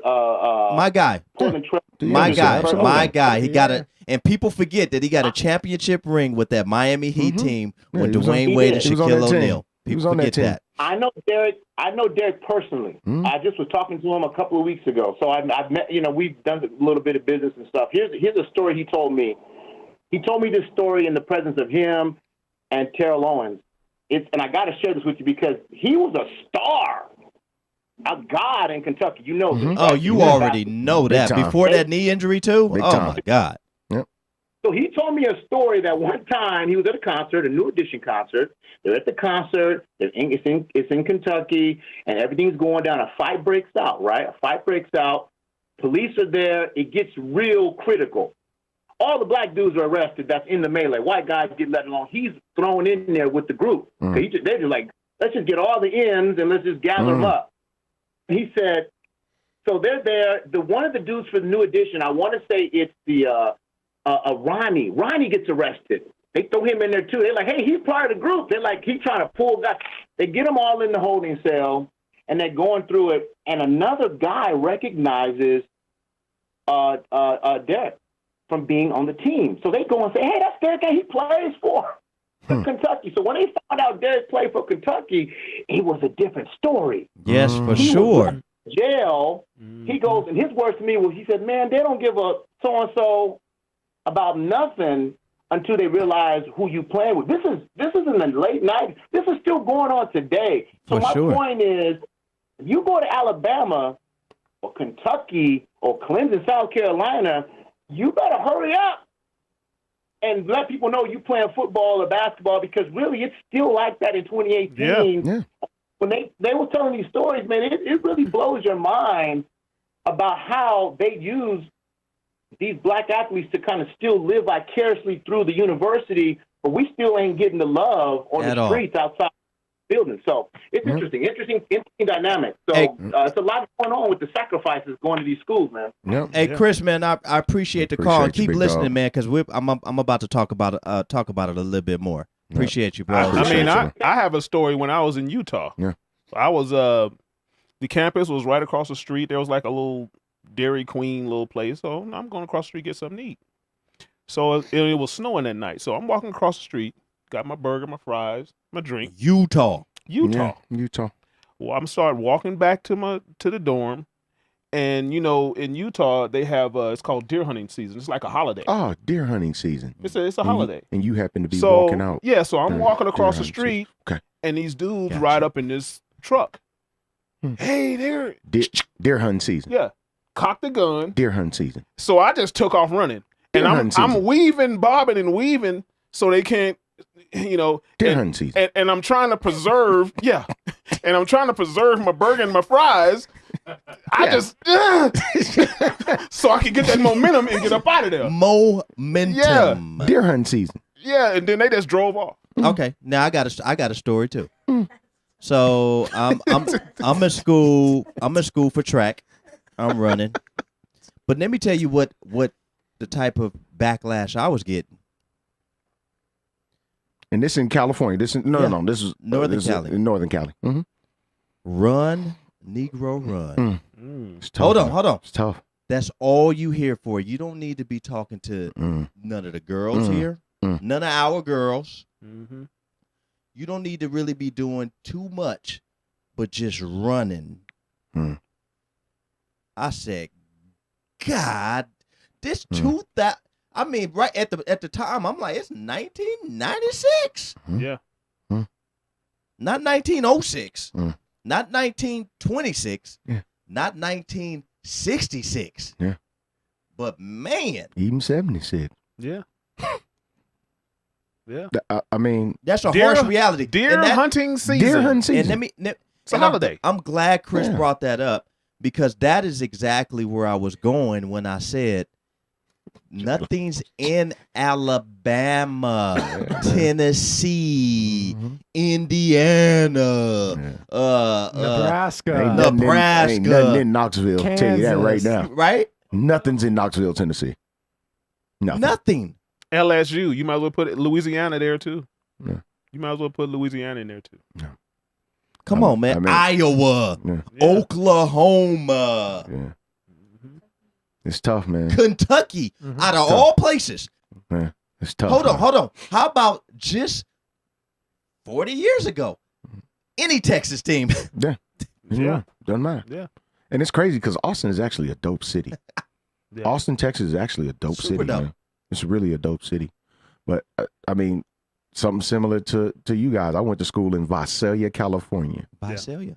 My guy. Portland Trail. My Yeah, guy. absolutely. My guy. He got a, and people forget that he got a championship ring with that Miami Heat team Yeah, with he was on- Dwayne Wade and he was on Shaquille that team. O'Neal. He was People on that forget team. that. I know Derek. I know Derek personally. Hmm? I just was talking to him a couple of weeks ago. So I've met. We've done a little bit of business and stuff. Here's a story he told me. He told me this story in the presence of him and Terrell Owens. And I got to share this with you because he was a star, a god in Kentucky. You know this. Oh, you already know Big that. time. Before that knee injury, too? Big Oh, time. my God. So he told me a story that one time he was at a concert, a New Edition concert. They're at the concert. It's in Kentucky, and everything's going down. A fight breaks out, right? A fight breaks out. Police are there. It gets real critical. All the black dudes are arrested that's in the melee. White guys get let alone. He's thrown in there with the group. They're just like, let's just get all the ends and let's just gather them up. He said, so they're there. One of the dudes for the New Edition, I want to say it's the Ronnie. Ronnie gets arrested. They throw him in there too. They're like, hey, he's part of the group. They're like, he's trying to pull guys. They get them all in the holding cell, and they're going through it. And another guy recognizes Derek from being on the team. So they go and say, hey, that's Derek. He plays for Kentucky. So when they found out Derek played for Kentucky, it was a different story. Yes, for He sure. was in jail. He goes, and his words to me was, he said, man, they don't give a so-and-so about nothing until they realize who you playing with. This is in the late 90s. This is still going on today. So For my sure. point is, if you go to Alabama or Kentucky or Clemson, South Carolina, you better hurry up and let people know you playing football or basketball, because really it's still like that in 2018. Yeah. When they were telling these stories, man, it really blows your mind about how they use these black athletes to kind of still live vicariously through the university, but we still ain't getting the love on At the all. streets outside the building. So it's interesting dynamic. So Hey. it's a lot going on with the sacrifices going to these schools, man. Yep. Hey, Chris, man, I appreciate the call. Appreciate you, Keep big listening, dog. man, because I'm about to talk about it a little bit more. Appreciate you, bro. I mean, Appreciate I have a story when I was in Utah. Yeah. I was the campus was right across the street. There was like a little Dairy Queen little place. So I'm going across the street to get something to eat. So it was snowing that night. So I'm walking across the street, got my burger, my fries, my drink. Utah. Utah. Yeah, Utah. Well, I'm started walking back to the dorm, and in Utah they have it's called deer hunting season. It's like a holiday. Oh, deer hunting season. It's a holiday. And you happen to be So walking out. yeah, so I'm during walking across deer the hunting street, season. Okay. and these dudes Gotcha. ride up in this truck. Hmm. Hey, there, Deer hunting season. yeah, cock the gun. Deer hunting season. So I just took off running, and Deer I'm hunting season. weaving, bobbing, and weaving, so they can't, Deer and- hunting season. and I'm trying to preserve, yeah, and I'm trying to preserve my burger and my fries. I just so I can get that momentum and get up out of there. Momentum. Deer hunting season. Yeah, and then they just drove off. Okay, now I got a story too. So I'm in school. I'm in school for track. I'm running, but let me tell you what the type of backlash I was getting. And this in California. This is no. This is Northern Cali. In Northern Cali. Mm-hmm. Run, Negro, run. It's tough. Hold on. It's tough. That's all you here for. You don't need to be talking to none of the girls here. None of our girls. Mm-hmm. You don't need to really be doing too much, but just running. I said, God, this 2000. I mean, right at the time, I'm like, it's 1996. Yeah. Not 1906. Not 1926. Not 1966. Yeah. But man, Even 76. Yeah. Yeah. I mean, that's a Deer- harsh reality. Deer And that- hunting season. deer hunting And season. It's a holiday. I'm glad Chris Yeah. brought that up because that is exactly where I was going when I said nothing's in Alabama, Tennessee, Indiana, Nebraska. Ain't nothing Nebraska. ain't nothing in Knoxville. I'll tell you that right Kansas. now. right? Nothing's in Knoxville, Tennessee. Nothing. LSU. You might as well put Louisiana there too. Yeah. You might as well put Louisiana in there too. Come on, man. Iowa, Yeah. Oklahoma, Yeah. It's tough, man. Kentucky, out of all places. Yeah. It's tough. Hold man. on. How about just 40 years ago? Any Texas team. Yeah. Yeah. Doesn't matter. Yeah. And it's crazy because Austin is actually a dope city. Yeah. Austin, Texas is actually a dope Super city, dope. man. It's really a dope city. But, I mean, something similar to you guys. I went to school in Visalia, California, Visalia.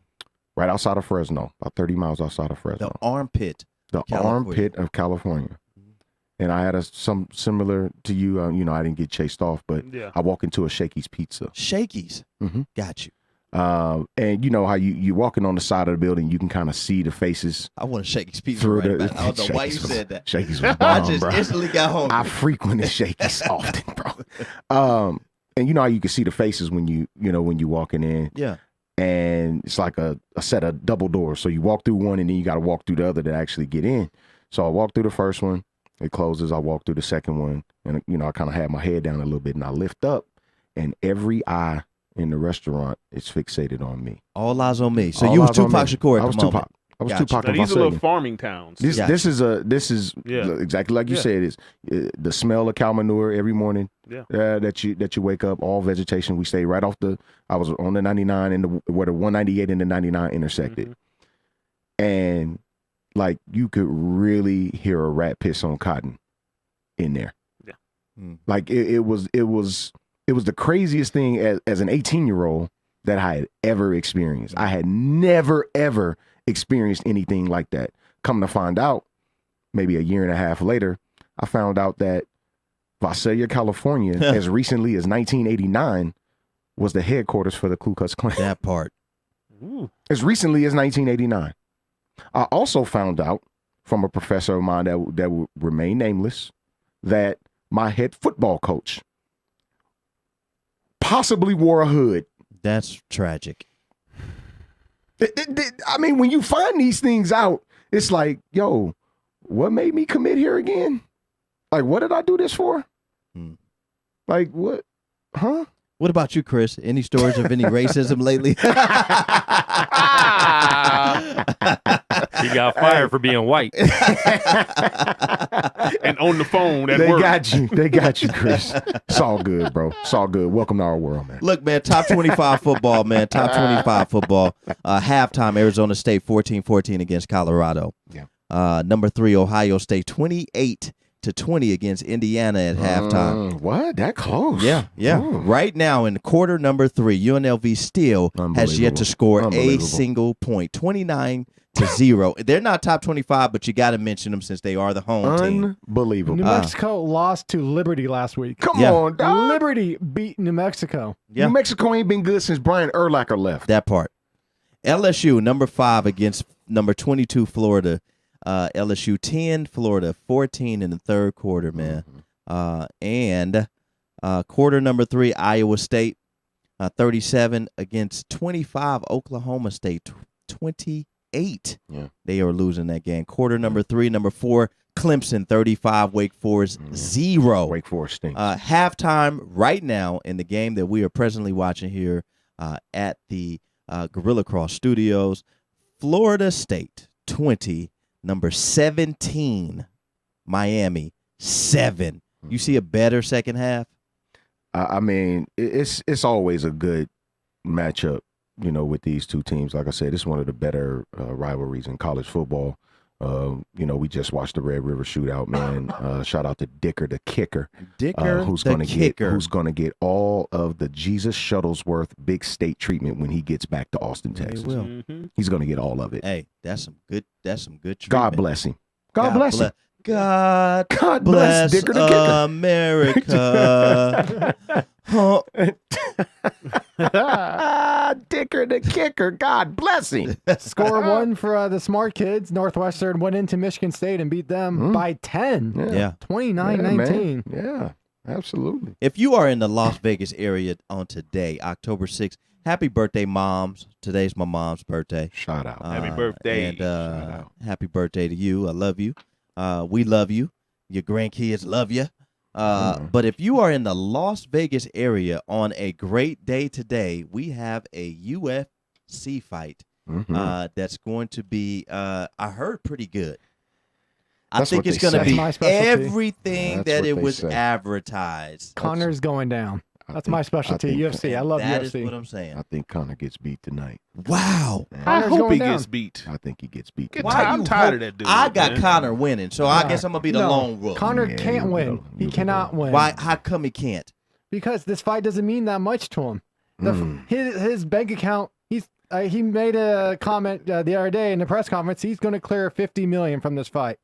right outside of Fresno, about 30 miles outside of Fresno. The armpit. The California. armpit of California. And I had some similar to you. I didn't get chased off, but Yeah. I walk into a Shakey's Pizza. Shakey's. Mhm. Got you. And you know how you walking on the side of the building, you can kind of see the faces I want to Shakey's pizza through right the. now. I don't know why you Shakey's was- said that. Shakey's was I bomb, just bro. instantly got home. I frequented Shakey's often, bro. And you know how you can see the faces when you walking in, Yeah. and it's like a set of double doors. So you walk through one, and then you got to walk through the other to actually get in. So I walk through the first one, it closes. I walk through the second one, and I kind of had my head down a little bit, and I lift up, and every eye in the restaurant is fixated on me. All eyes on me. So All you was eyes on Tupac me. Shakur I at was the moment. Tupac. I was Gotcha. Tupac Now, and these are little Visalia. farming towns. This Gotcha. this is Yeah. exactly like you Yeah. said. Is the smell of cow manure every morning. Yeah. That you wake up, all vegetation. We stay right off the. I was on the 99 and where the 198 and the 99 intersected, and like you could really hear a rat piss on cotton in there. Yeah. Like it was the craziest thing as an 18-year-old that I had ever experienced. I had never ever experienced anything like that. Come to find out, maybe a year and a half later, I found out that Visalia, California, as recently as 1989, was the headquarters for the Ku Klux Klan. That part. Ooh. As recently as 1989. I also found out from a professor of mine that will remain nameless that my head football coach possibly wore a hood. That's tragic. I mean, when you find these things out, it's like, yo, what made me commit here again? Like, what did I do this for? Like, what? Huh? What about you, Chris? Any stories of any racism lately? He got fired for being white. And on the phone at They work. got you. They got you, Chris. It's all good, bro. It's all good. Welcome to our world, man. Look, man, top 25 football, man. Top 25 football. Halftime, Arizona State 14-14 against Colorado. Yeah. Number 3, Ohio State 28-20 against Indiana at halftime. What? That close? Yeah. Ooh. Right now in quarter number 3, UNLV still has yet to score a Unbelievable. single point. 29-0. They're not top 25, but you got to mention them since they are the home team. Unbelievable. New Mexico lost to Liberty last week. Come Yeah. on, dog. Liberty beat New Mexico. Yeah, New Mexico ain't been good since Brian Urlacher left. that part. LSU number 5 against number 22 Florida. LSU 10, Florida 14 in the third quarter, man. And quarter number 3, Iowa State 37 against 25 Oklahoma State 28. Yeah. They are losing that game. Quarter number 3, number 4 Clemson 35, Wake Forest 0. Wake Forest stinks. Halftime right now in the game that we are presently watching here at the Gorilla Cross Studios. Florida State 20, number 17, Miami 7. You see a better second half? I mean, it's always a good matchup, with these two teams. Like I said, it's one of the better rivalries in college football. We just watched the Red River Shootout, man. Shout out to Dicker the kicker, who's going to get all of the Jesus Shuttlesworth Big State treatment when he gets back to Austin, Texas. He will. Mm-hmm. He's going to get all of it. Hey, that's some good treatment. God bless him. God bless him. God bless Dicker the kicker. America. Dicker the kicker. God bless him. Score one for the smart kids. Northwestern went into Michigan State and beat them by 10. Yeah. 29-19. Yeah, absolutely. If you are in the Las Vegas area on today, October 6th, happy birthday, moms. Today's my mom's birthday. Shout out. Happy birthday. And happy birthday to you. I love you. We love you. Your grandkids love you. But if you are in the Las Vegas area on a great day today, we have a UFC fight that's going to be, I heard, pretty good. I think it's going to be everything that it was advertised. Connor's going down. That's my specialty, UFC. I love UFC. That is what I'm saying. I think Connor gets beat tonight. Wow. I Connor's hope going he down. gets beat. I think he gets beat. I'm tired of that dude. I got man. Connor winning, so I guess I'm going to be the lone wolf. Connor Yeah, can't you win. will. He You cannot win. Why? How come he can't? Because this fight doesn't mean that much to him. His bank account. He made a comment the other day in the press conference. He's going to clear $50 million from this fight.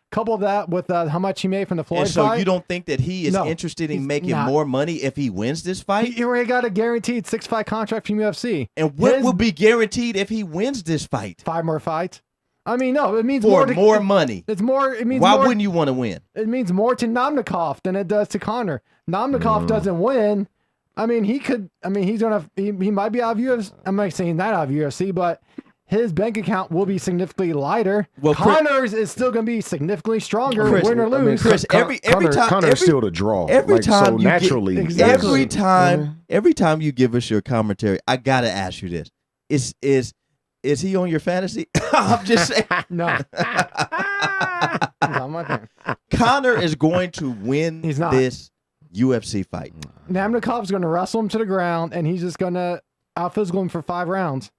Couple that with how much he made from the Floyd And so fight. you don't think that he is No, interested in he's making not. more money if he wins this fight? He already got a guaranteed 6-fight contract from UFC. And what His will be guaranteed if he wins this fight? 5 more fights. I mean, no, it means For more. more money. It's more. It means Why more. wouldn't you want to win? It means more to Namnikov than it does to Connor. Namnikov doesn't win. I mean, he could. I mean, he's gonna. He might be out of UFC. I'm not saying that out of UFC, but his bank account will be significantly lighter. Well, Connor's is still going to be significantly stronger, Chris, win or lose. Chris, every time, Connor's still the draw. every time so you get- naturally, Exactly. every time you give us your commentary, I gotta ask you this: is he on your fantasy? I'm just saying. No. Not my thing. Connor is going to win He's not. this UFC fight. Namnikov's going to wrestle him to the ground, and he's just going to out-physical him for 5 rounds.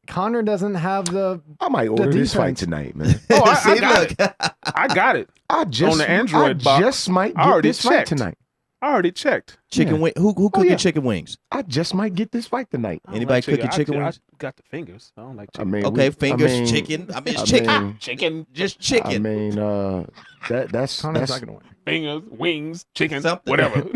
Connor doesn't have the. I might order this fight defense. tonight, man. Oh, I See, got look. it. I got it. I just On the Android box. just might I get already this fight checked. tonight. I already checked. Chicken wing. Who cooking yeah. chicken wings? I just might get this fight tonight. I don't Anybody like cooking chicken wings? I got the fingers. I don't like I chicken. mean, Okay, fingers, I mean, chicken. I mean, it's I chicken. mean- Chicken, Just I chicken. mean, that's Connor's not going to win. fingers, wings, chicken, Something. whatever.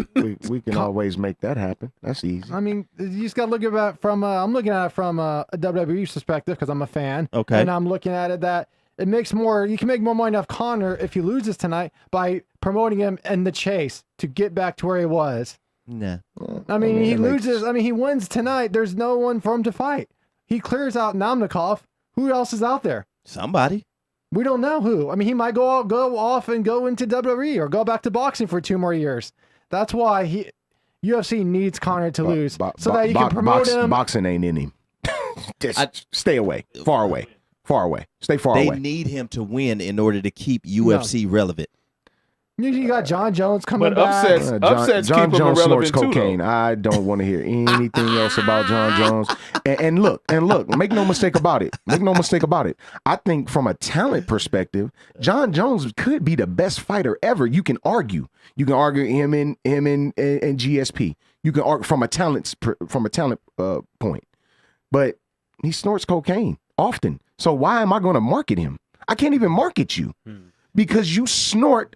we can always make that happen. That's easy. I mean, you just got to look at it from. I'm looking at it from a WWE perspective because I'm a fan. Okay. And I'm looking at it that it makes more. You can make more money off Connor if he loses tonight by promoting him in the chase to get back to where he was. Nah. I mean, he that makes- loses. I mean, he wins tonight. There's no one for him to fight. He clears out Namnikov. Who else is out there? Somebody. We don't know who. I mean, he might go off and go into WWE or go back to boxing for 2 more years. That's why UFC needs Connor to lose so that you can promote him. Boxing ain't in him. Just stay away, far away, stay far They away. need him to win in order to keep UFC relevant. You got John Jones coming But back. upsets John keep him Jones snorts irrelevant too, cocaine. though. I don't want to hear anything else about John Jones. And look, make no mistake about it. I think from a talent perspective, John Jones could be the best fighter ever. You can argue him and GSP. You can argue from a talent point, but he snorts cocaine often. So why am I going to market him? I can't even market you because you snort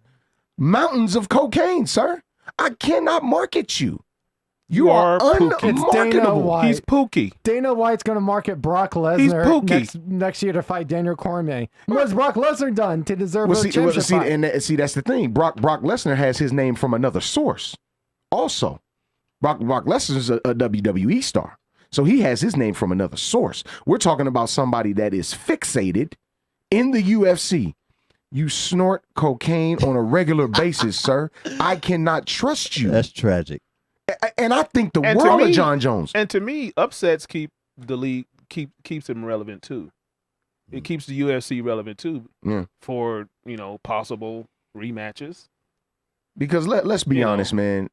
mountains of cocaine, sir. I cannot market you. You are Pookie. It's Dana unmarketable. White. He's Pookie. Dana White's going to market Brock He's Lesnar Pookie. next year to fight Daniel Cormier. What has Brock Lesnar done to deserve a championship fight? See, that's the thing. Brock Lesnar has his name from another source. Also, Brock Lesnar is a WWE star, so he has his name from another source. We're talking about somebody that is fixated in the UFC You snort cocaine on a regular basis, sir. I cannot trust you. That's tragic. And I think the And to world of me- John Jones. And to me, upsets keep the league keeps him relevant too. It keeps the UFC relevant too Yeah. for possible rematches, Because let's be honest, man.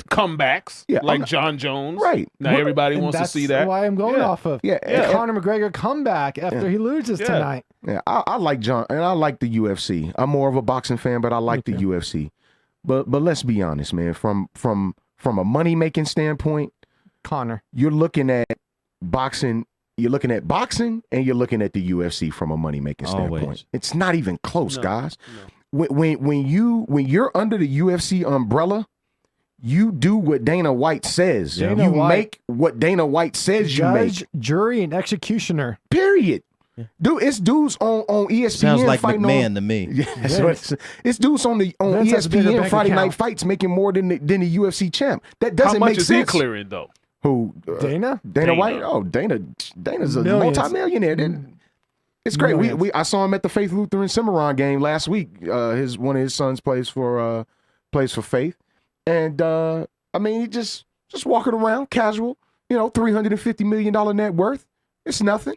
comebacks, Yeah, like I'm not- John Jones. Right. Now everybody And wants to that's see that. why I'm going Yeah. off of Yeah, the Conor McGregor comeback after he loses Yeah. tonight. Yeah, I like John, and I like the UFC. I'm more of a boxing fan, but I like the UFC. But let's be honest, man. From a money making standpoint, Conor. you're looking at boxing. You're looking at boxing, and you're looking at the UFC from a money making standpoint. Always. It's not even close, No, guys. no. When you're under the UFC umbrella, you do what Dana White says. Dana you White. make what Dana White says you Judge, make. jury, and executioner. Period. Dude, it's dudes on ESPN Sounds like fighting McMahon on. to me. Yeah, that's what it's dudes on Vince has a bigger ESPN bank Friday account. Night Fights making more than the UFC champ. That How doesn't much make is sense. he clearing though? Who? Dana? Dana White? Oh, Dana's a Millions. multimillionaire. It's great. Millions. I saw him at the Faith Lutheran Cimarron game last week. One of his sons plays for Faith, and I mean he just walking around casual. $350 million net worth. It's nothing.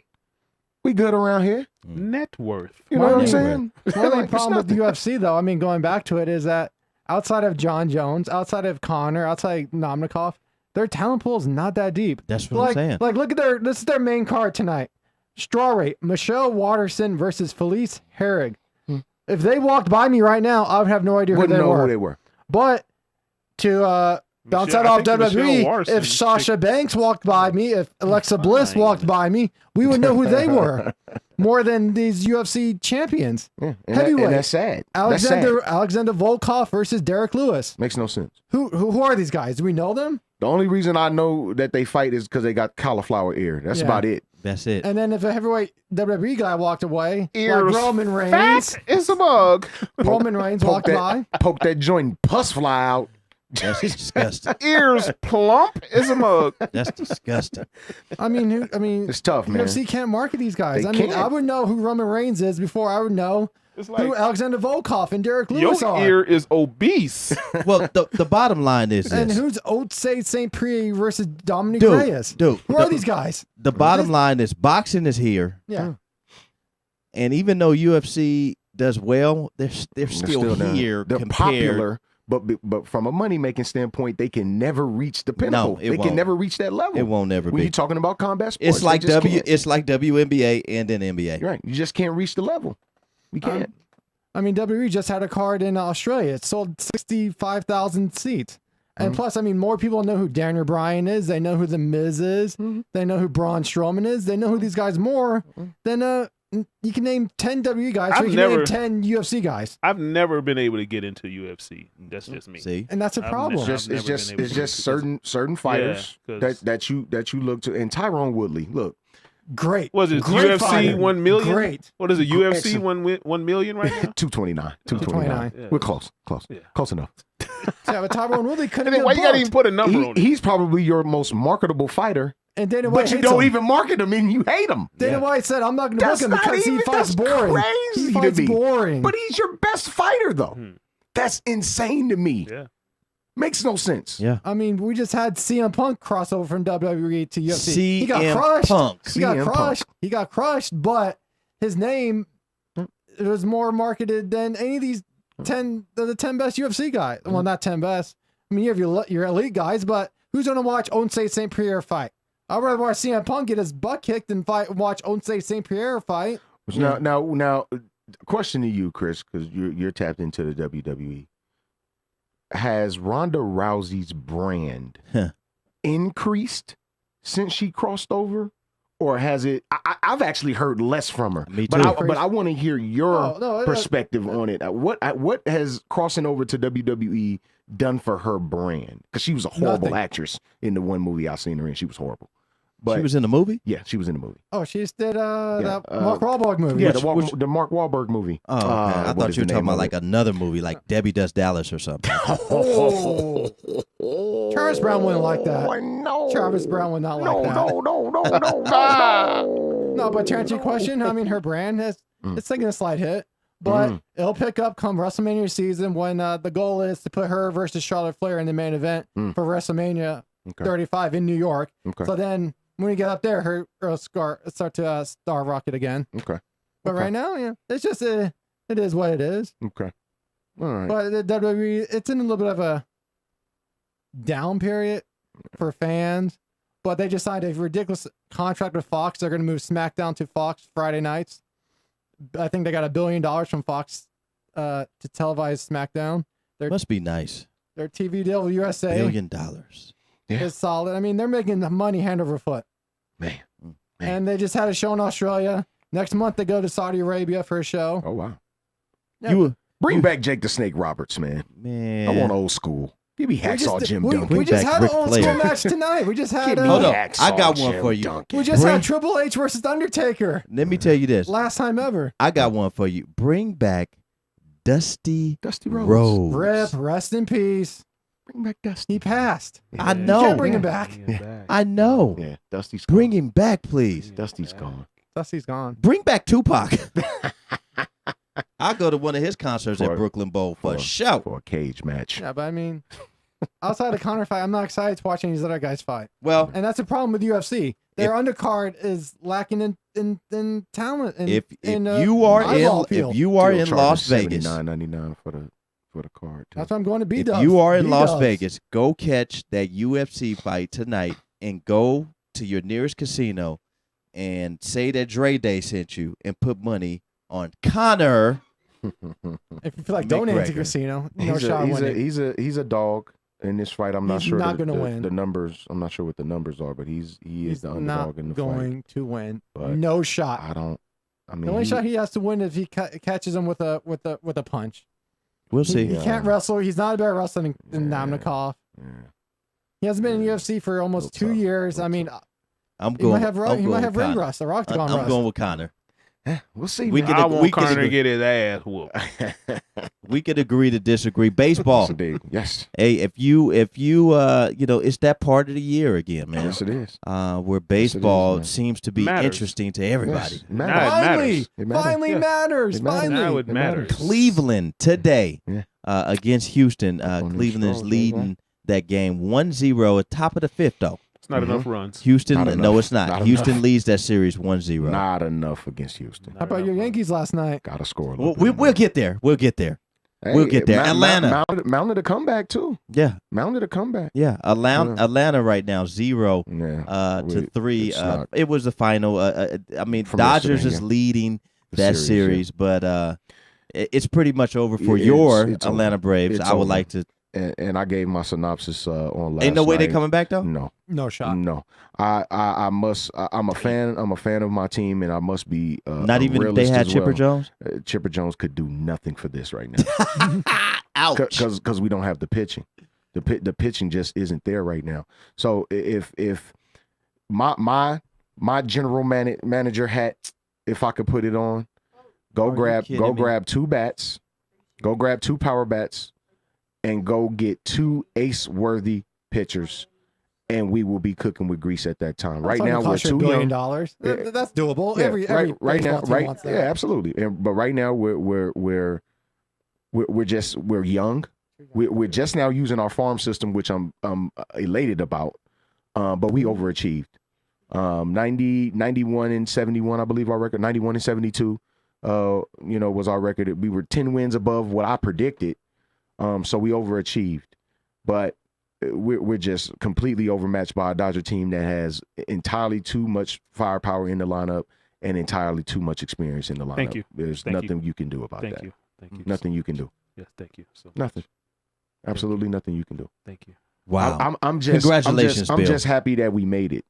We good around here. Net worth. You know what I'm Money. saying? The only Like, it's problem with the nothing. UFC, though, I mean, going back to it, is that outside of John Jones, outside of Conor, outside of Namnikov, their talent pool is not that deep. That's what I'm saying. Like, look at this is their main card tonight. Straw rate, Michelle Watterson versus Felice Herrig. If they walked by me right now, I would have no idea who Wouldn't they know were. who they were. But to bounce that I off think Michelle WWE, Watterson if Sasha Banks walked by me, if Alexa Bliss walked by me, we would know who they were more than these UFC champions. Yeah, Heavyweight. and that's sad. That's sad. Alexander Volkov versus Derek Lewis. Makes no sense. Who are these guys? Do we know them? The only reason I know that they fight is because they got cauliflower ear. That's Yeah. about it. That's it. And then if a heavyweight WWE guy walked away, Ears like Roman Reigns, Fat is a mug. Roman Reigns walked by. Poke that joint and pus fly out. That's disgusting. Ears plump is a mug. That's disgusting. I mean, It's tough, man. UFC can't market these guys. They I mean, can't. I would know who Roman Reigns is before I would know It's who like Alexander Volkov and Derek Lewis your are. ear is obese. Well, the bottom line is And this. who's Otsay St. Pierre versus Dominic Dude, Reyes? dude, Who are these guys? The bottom line is boxing is here, Yeah. and even though UFC does well, they're still down. here They're compared. popular, but from a money making standpoint, they can never reach the pinnacle. it They won't. can never reach that level. It won't ever when be. you're talking about combat sports, It's like they just can't. It's like WNBA and then NBA. Right. You just can't reach the level. We can't. I mean, WWE just had a card in Australia. It sold 65,000 seats. And plus, I mean, more people know who Daniel Bryan is. They know who The Miz is. They know who Braun Strowman is. They know who these guys more than you can name 10 WWE guys, or I've you can never- name 10 UFC guys. I've never been able to get into UFC. That's just me. See, And that's a I've problem. never- It's never been able it's to just do it certain fighters Yeah, 'cause- that you look to. And Tyrone Woodley, look, Great. Was it Great UFC fighter. 1 million? Great. What is it? UFC Excellent. 1 million right now? 229, 229. Yeah. We're close, Yeah. close enough. Yeah, but Tyrone Woodley couldn't And then get why you gotta booked. even put a number on it? He's probably your most marketable fighter, And Dana White but you hates don't him. even market him and you hate him. Dana White said, I'm not going to book That's him not because he even- fights that's boring. crazy He to fights me. boring. But he's your best fighter, though. That's insane to me. Yeah. Makes no sense. yeah. I mean, we just had CM Punk crossover from WWE to UFC. He got CM crushed. Punk. He got CM Punk. crushed. He got crushed, but his name it was more marketed than any of these 10 the 10 best UFC guys. Well, not 10 best. I mean, you have your elite guys, but who's going to watch Otsay St. Pierre fight? I'd rather watch CM Punk get his butt kicked than watch Otsay St. Pierre fight. Now, question to you, Chris, because you're tapped into the WWE. Has Ronda Rousey's brand increased since she crossed over, or has it? I've actually heard less from her. Me But too. I want to hear your Oh, no, perspective on it. What has crossing over to WWE done for her brand? Because she was a horrible Nothing. actress in the one movie I seen her in. She was horrible. But She was in the movie. yeah, she was in the movie. Oh, she just did that uh, Mark Wahlberg movie. Yeah, Which- the Mark Wahlberg movie. Oh, okay. I what thought is you were the talking name about of like it? another movie, like Debbie Does Dallas or something. Travis Brown wouldn't like that. No. Travis Brown would not like that. No. No, but to answer your question, I mean, her brand has it's taking a slight hit. But it'll pick up come WrestleMania season when the goal is to put her versus Charlotte Flair in the main event for WrestleMania 35 in New York. Okay. So then when we get up there, her start to star rocket again. Okay. But right now, yeah, it's just it is what it is. Okay. All right. But the WWE, it's in a little bit of a down period for fans. But they just signed a ridiculous contract with Fox. They're going to move SmackDown to Fox Friday nights. I think they got $1 billion from Fox to televise SmackDown. Must be nice. Their TV deal with USA $1 billion. is solid. I mean, they're making the money hand over foot. Man. And they just had a show in Australia. Next month they go to Saudi Arabia for a show. Oh wow. Yeah. Bring back Jake the Snake Roberts, man. Man. I want old school. Give me Hacksaw Jim Duncan. We just back had Ric an old school Flair. match tonight. We just had Hold on. Hacksaw I got one Jim for you. Duncan. we just Bring- had Triple H versus Undertaker. Let me tell you this. Last time ever. I got one for you. Bring back Dusty Rhodes. Rhodes. Rip, rest in peace. Bring back Dusty. He passed. I You know. can't bring him back. I know. Yeah, Dusty's gone. Bring him back, please. Dusty's gone. Dusty's gone. Bring back Tupac. I'll go to one of his concerts For- at Brooklyn Bowl for sure. For a cage match. Yeah, but I mean, outside of Conor fight, I'm not excited to watch any of these other guys fight. Well, And that's the problem with UFC. Their undercard is lacking in talent. And, if in, you are eyeball in appeal. if you are Still in charging Las Vegas, $79.99 for the card. Too. That's why I'm going to if B-Dubs. you are in Las B-Dubs. Vegas, go catch that UFC fight tonight and go to your nearest casino and say that Dre Day sent you and put money on Conor. If you feel like donating to McGregor. casino, no He's shot a, winning. he's a dog in this fight. I'm not He's sure not the, gonna the, win. the numbers. I'm not sure what the numbers are, but he is He's the not underdog in the going to win. But No shot. fight. I mean, The only shot he has to win is if he catches him with a punch. We'll He, see. he can't wrestle. He's not a better wrestler than Namnikov. Yeah. He hasn't been in UFC for almost 2 tough, years. real I mean, I'm he going. might have I'm he going might have with ring Conor. rust or octagon I'm rust. going with Conor. We'll see. We man. I we want can Conor to agree. get his ass whooped. We could agree to disagree. Baseball. Yes, indeed. Yes. Hey, if you it's that part of the year again, man. Yes, it is. Where baseball man. seems to be Matters. interesting to everybody. Yes. It Now matters. it Finally, matters. It matters. finally Yeah. matters. It matters. Finally. Now it It matters. matters. Cleveland today Yeah. against Houston. On them Cleveland is strolls, leading that game 1-0 at top of the fifth, though. It's not enough runs. Houston, Not no, enough. it's not. Not Houston enough. leads that series 1-0. Not enough against Houston. How about your Yankees last night? Got to score a Well, little bit we'll more. get there. We'll get there. We'll get there. Atlanta. mounted a comeback too. Yeah, Mounted a comeback. yeah. Atlanta right now 0 Yeah. to 3. It's not It was the final. I mean, From Dodgers yesterday, is yeah. leading The that series, series, but it's pretty much over for It's- your it's Atlanta over. Braves. It's I would over. like to. and I gave my synopsis on last. Ain't no way night. they coming back though. No, No shot. no. I must. I'm a fan. I'm a fan of my team, and I must be. Not a even if they realist had as Chipper well. Jones. Chipper Jones could do nothing for this right now. Ouch. Because we don't have the pitching. The pitching just isn't there right now. So if my general manager hat, if I could put it on, go grab two bats, go grab 2 power bats, and go get 2 ace-worthy pitchers, and we will be cooking with grease at that time. Right now we're $2 too billion. young. Yeah. That's doable. Yeah, every right now, baseball team wants that. yeah, absolutely. But right now we're young. We're just now using our farm system, which I'm elated about. But we overachieved. 91 and 71, I believe our record. 91 and 72, was our record. We were 10 wins above what I predicted. So we overachieved. But we're just completely overmatched by a Dodger team that has entirely too much firepower in the lineup and entirely too much experience in the lineup. Thank you. There's Thank nothing you can do about Thank that. you. Thank you. Nothing you can do. Yes, thank you. So Nothing. Absolutely nothing you can do. thank you. Wow. I'm just Congratulations, I'm Bill. just happy that we made it.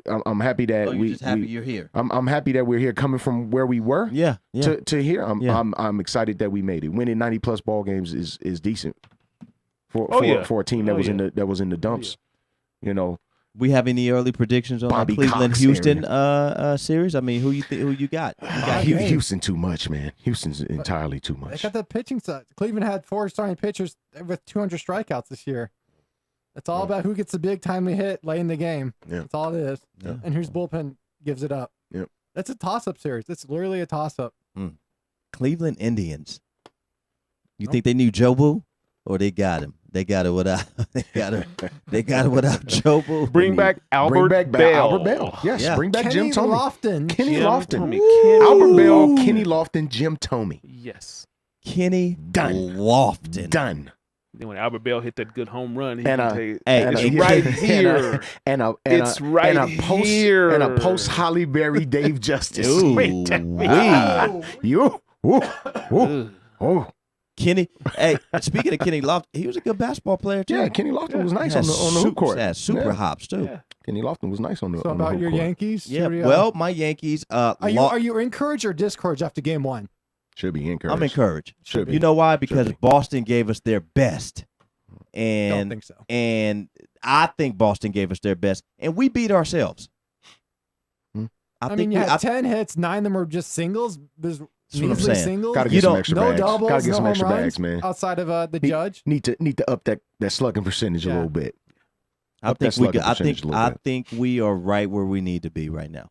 I'm happy that You're just happy you're here. I'm happy that we're here, coming from where we were Yeah. Yeah. to here. Yeah. I'm excited that we made it. Winning 90+ ball games is decent for a team that was in the dumps. We have any early predictions on Bobby the Cleveland Cox Houston series? I mean, who you got? Houston too much, man. Houston's entirely too They much. got the pitching side. Cleveland had 4 starting pitchers with 200 strikeouts this year. It's all about who gets the big timely hit late in the game. Yeah. That's all it is. Yeah. And whose bullpen gives it up. Yep. That's a toss-up series. It's literally a toss-up. Cleveland Indians. You think they knew Jobu, or they got him? They got it without. They got it without Jobu. Bring back Albert Bell. Albert Bell. Yes, Yeah. bring back Kenny Jim Thome. Lofton. Kenny Jim Lofton. Thome. Kenny- Albert Bell, Kenny Lofton, Jim Thome. Yes. Kenny Done. Lofton. Done. Then when Albert Bell hit that good home run, he And can a- take Hey, it's and a- right here. It's right here. And a post Holly Berry Dave Justice. Ooh, Wait, wee. you. Ooh, ooh, oh. Kenny. Hey, speaking of Kenny Lofton, he was a good basketball player too. Yeah, Kenny Lofton was nice Had on the hoop court. Had super Yeah. hops too. Yeah. Kenny Lofton was nice on the So on the about hoop your court. Yankees? Yeah. Should we, Well, my Yankees. are you encouraged or discouraged after game one? Should be encouraged. I'm encouraged. Should be. You know why? Because be. Boston gave us their best, Don't and think so. and I think Boston gave us their best, and we beat ourselves. Hmm. I mean, you had 10 hits, 9 of them were just singles. There's That's what I'm measly saying. singles. Gotta You get some don't- extra no bags. doubles, Gotta get no some home extra runs bags, man. outside of the Need- judge. Need to up that slugging percentage a Yeah. little bit. I Up think that we. slugging I think. percentage a little I bit. think we are right where we need to be right now.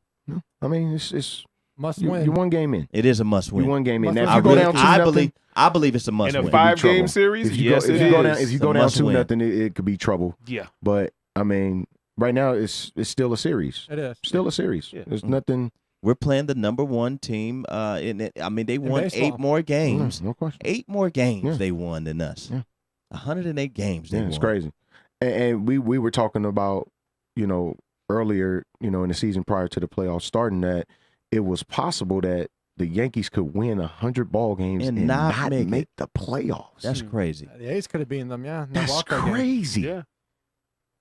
I mean, it's Must you, win. you one game in. It is a must You win. one game in. Must Now, win. if I you go really, down 2 I nothing, believe. I believe it's a must In a win. five- 5-game trouble. series, if you yes, go if it you go is. down if you It's go a down must 2 win. nothing, it could be trouble. Yeah. But I mean, right now it's still a series. It is. Still a series. Yeah. There's nothing. We're playing the number 1 team. In it. I mean, they won baseball. 8 more games. No question. 8 more games Yeah. they won than us. Yeah. 108 games they Yeah, won. it's crazy. And we were talking about, earlier, in the season prior to the playoffs starting, that it was possible that the Yankees could win 100 ball games And and not not make make it. the playoffs. That's crazy. The A's could have beaten them, yeah. No That's wild card game. crazy. Yeah.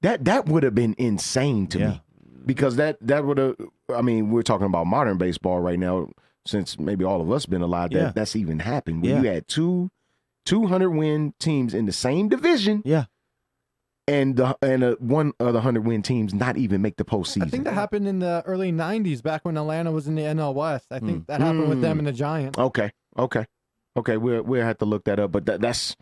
That would have been insane to Yeah. me, because that would have. I mean, we're talking about modern baseball right now, since maybe all of us been alive. Yeah. That's even happened. When Yeah. you had 200 win teams in the same division, Yeah. and one of the 100 win teams not even make the postseason. I think that happened in the early 90s, back when Atlanta was in the NL West. I think that happened with them and the Giants. Okay. We'll have to look that up. But that's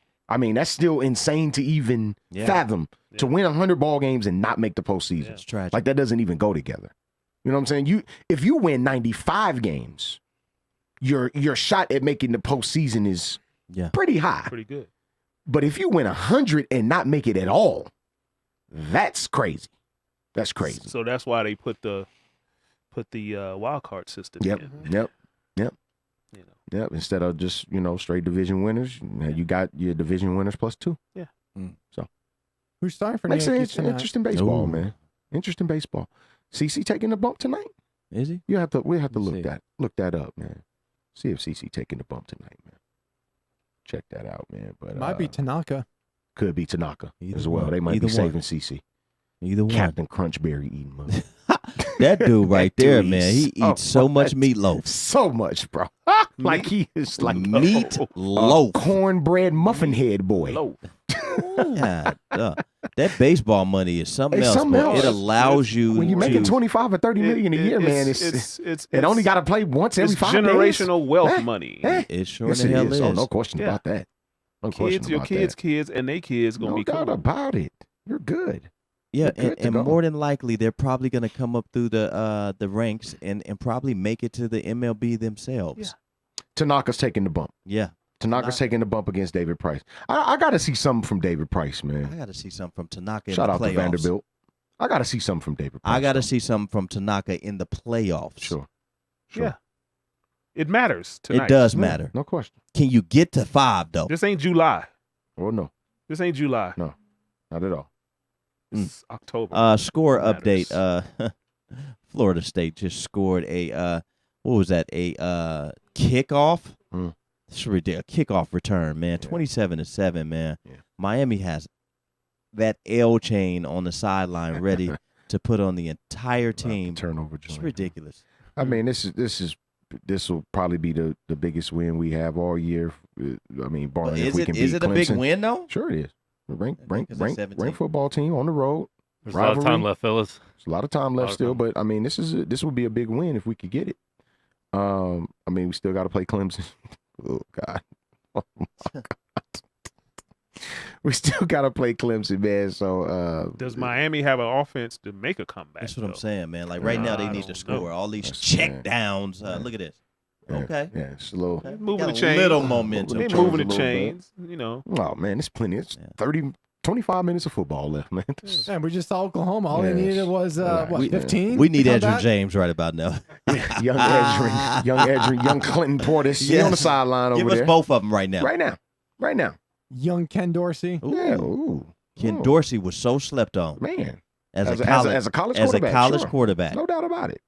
still insane to even Yeah. fathom, to win 100 ball games and not make the postseason. It's tragic. Like, that doesn't even go together. You know what I'm saying? If you win 95 games, your shot at making the postseason is Yeah. pretty high. Pretty good. But if you win 100 and not make it at all, that's crazy. That's crazy. So that's why they put the wild card system Yep. in. Yep. You know. Yep. Instead of just, straight division winners, now you got your division winners plus 2. Who's starting for the Makes Yankees sense. tonight? Interesting baseball, Ooh. man. Interesting baseball. CC taking the bump tonight? Is he? We'll have to Let's look see. that up, man. See if CC taking the bump tonight, man. Check that out, man. But Might be Tanaka. could be Tanaka Either as well. one. They might Either be one. saving CC. Either one. Captain Crunchberry eating mug. That dude right That dude there, man. He eats eats so much much. meatloaf. So much, bro. Like he is like Meat a loaf. cornbread muffin head boy. Low. God, that baseball money is something It's else. something man. else. It allows you When you're to. making 25 or 30 million a year, man, it only got to play once every it's 5 days. generational wealth Eh, money. eh. It sure Yes, in it the hell is. is. Oh, no question Yeah. about that. No question Kids, your about kids, that. kids, and they kids gonna No be doubt cool. about it. You're good. Yeah, You're good to and go. more than likely they're probably going to come up through the ranks and probably make it to the MLB themselves. Tanaka's taking the bump. Yeah. Tanaka's taking the bump against David Price. I got to see something from David Price, I man. got to see something from Tanaka in Shout the out playoffs. to Vanderbilt. I got to see something from David Price. I got to though. see something from Tanaka in the playoffs. Sure. Yeah. It matters tonight. It does Yeah, matter. No question. Can you get to 5 though? This ain't July. Well, no, This ain't July. not at all. It's October. Score Matters. update. Florida State just scored a what was that? A kickoff. Mm. It's ridiculous. Kickoff return, man. 27-7, man. Yeah. Miami has that L chain on the sideline ready to put on the entire team. Turnover It's joint. ridiculous. I mean, this will probably be the biggest win we have all year. I mean, barring if Is we it can is beat it a big Clemson. win though? Sure, it is. Ranked because it's 17. football team on the road. There's a lot of Rivalry. time left, fellas. There's a lot of time Lot left of still, time. but I mean, this would be a big win if we could get it. I mean, we still got to play Clemson. Oh God. Oh, my God. We still got to play Clemson, man. So Does Miami have an offense to make a comeback? That's what I'm though? saying, man. Like right now they I need to don't score know. all these That's check right. downs. Look at this. Yeah, Okay. Yeah, it's a little. Moving Got the a chains. little momentum. They Chains moving a the little bit. chains. You know. Oh man, it's plenty. It's 25 minutes of football left, man. And we just saw Oklahoma. All they Yes. needed was Relax, what, man. 15? We need to come Edgerrin back? James right about now. young Edgerrin, young Clinton Portis. He on the Yes. sideline over Give us there. both of them right now. Right now. Young Ken Dorsey. Ooh. Yeah. Ooh. Ken Ooh. Dorsey was so slept on Man. as a As college a college quarterback. sure. quarterback. No doubt about it.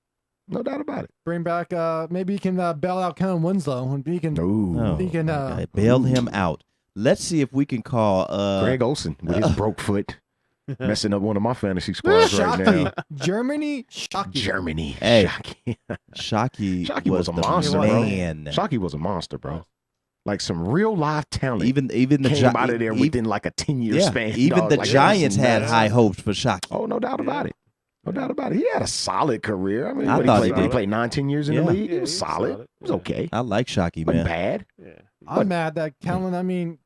No doubt about it. Bring back, maybe he can bail out Kellen Winslow. And he can, Ooh. he can Okay, bail him out. Let's see if we can call Greg Olsen with his broke foot messing up one of my fantasy squads right now. Shockey. Germany. Shockey. Germany. Hey. Shockey. Shockey was a the monster, man. bro. Shockey was a monster, bro. Like some real live talent. Even the came out of there within like a 10-year span. Even dog. the Like, Giants it was had nuts. high hopes for Shockey. Oh, no doubt about it. No doubt about it. He had a solid career. I mean, I what, thought he he played, did. he played 19 years in Yeah. the league. Yeah, It was he was solid. solid. It was okay. I like Shockey, Wasn't man. bad. Yeah. I'm mad that Kellen, I mean,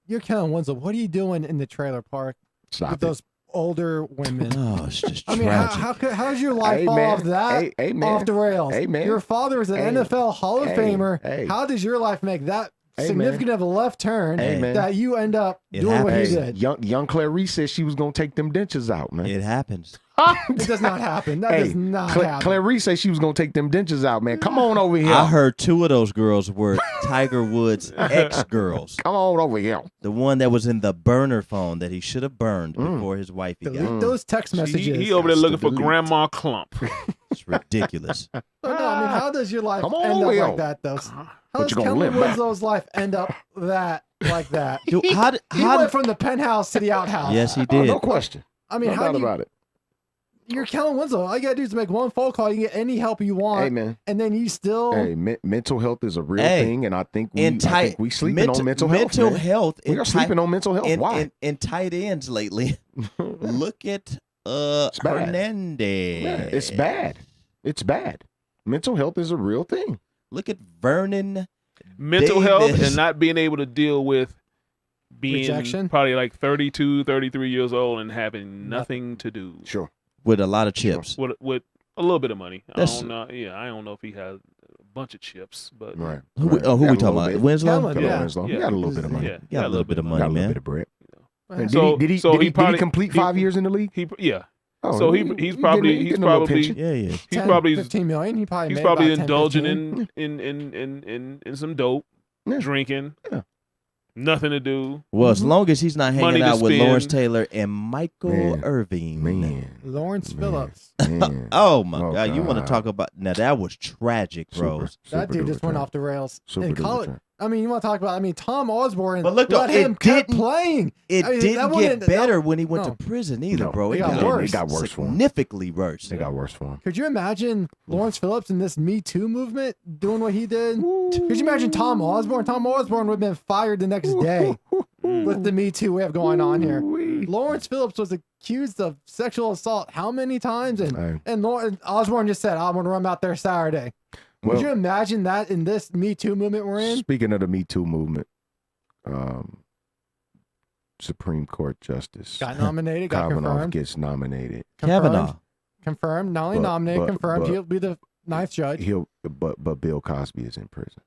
you're Kellen Winslow. What are you doing in the trailer park Stop with it. those older women? Oh, it's just I mean, tragic. how's your life Hey, fall man. off that Hey, man. off the rails? Hey, man. Your father is an Hey. NFL Hall of Hey. Famer. Hey. How does your life make that Hey, significant of a left turn Hey, man. that you end up It doing what he happens. did? Young Clarice said she was going to take them dentures out, man. It happens. It does not happen. That Hey, does not happen. Clarice said she was going to take them dentures out, man. Come on over here. I heard two of those girls were Tiger Woods' ex-girls. Come on over here. The one that was in the burner phone that he should have burned before his wifey got. Delete those text messages. He over there looking for delete. Grandma Clump. It's ridiculous. But no, I mean, how does your life Come on end up over here. like that, though? How But does you gonna Kellen limp back. Winslow's life end up like that? Dude, how did, He went from the penthouse to the outhouse. yes, he Oh, did. no question. I mean, No how doubt do you, about it. you're Kellen Winslow. All you gotta do is make one phone call. You can get any help you want, Hey, man. and then you still. Hey, mental health is a real Hey, thing, and I think we sleeping on mental health. Mental man. health. We are sleeping on mental health. Why? In tight ends lately. Look at bad. Hernandez. Yeah, it's bad. It's bad. Mental health is a real thing. Look at Vernon. Mental health Davis. and not being able to deal with being Rejection? probably like 32, 33 years old and having nothing to do Sure. With a lot of chips. with a little bit of money. That's- I don't know. Yeah, I don't know if he has a bunch of chips, but Right. Who we Right. talking Got a little about? bit. Winslow? Kellen, Got a yeah. Winslow. Yeah. He got a little bit of money. Yeah, Got a little bit of money, Got a little man. bit of bread. Well, So- Did he so he probably- complete he- 5 years in the league? yeah. Oh, So he's probably getting a little probably pension. Yeah, yeah. he's 10, probably 15 million. He probably he's made probably about 10, indulging 15. in some dope, Yeah. drinking, Yeah. nothing to do. Well, as long as he's not Money hanging to out with spend. Lawrence Taylor and Michael Man. Irving. Man. Lawrence Phillips. Man. Oh my Oh, God! You want to God. talk about now? That was tragic, bro. That dude just went off the rails. Super in duper college, trash. I mean, you want to talk about? I mean, Tom Osborne. But look, though, let him it kept didn't- playing. It I mean, that didn't get wouldn't- better when he went no. to prison either, No, bro. it got didn't. worse. It got worse for him. Significantly worse. It got worse for him. Could you imagine Lawrence Phillips in this Me Too movement doing what he did? Could you imagine Tom Osborne? Tom Osborne would have been fired the next day with the Me Too we have going on here. Lawrence Phillips was accused of sexual assault how many times? Hey. And Osborne just said, I'm going to run out there Saturday. Well, Could you imagine that in this Me Too movement we're in? Speaking of the Me Too movement, Supreme Court Justice Got nominated, got Kavanaugh confirmed. gets nominated. Kavanaugh. Confirmed. Not only But- nominated, but- confirmed. but- He'll be the ninth judge. But Bill Cosby is in prison.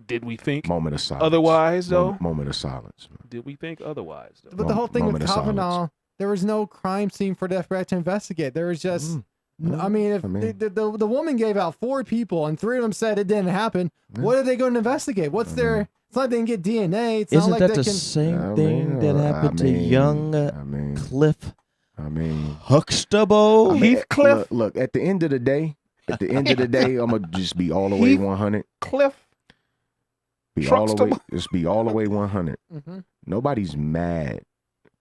Did we think Moment of silence. otherwise, though? Moment of silence. Did we think otherwise, though? But the whole thing with Moment of Kavanaugh, there was no crime scene for the FBI to investigate. There was just, I mean, if I mean- the woman gave out 4 people and 3 of them said it didn't happen, what are they going to investigate? What's their? It's not like they can get DNA. It's not Isn't like that they the can. same thing that happened to young Cliff I mean, Huxtable? Heathcliff? Look, at the end of the day, I'm gonna just be all the way 100. Cliff? Be all the way 100. Mhm. Nobody's mad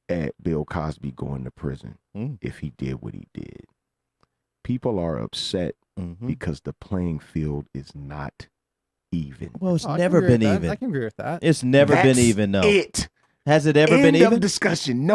at Bill Cosby going to prison Mm. if he did what he did. People are upset Mhm. because the playing field is not even. Well, it's Oh, I can never agree with been that. even. I can agree with that. It's never been That's even, no. It. Has it ever End been of even? discussion.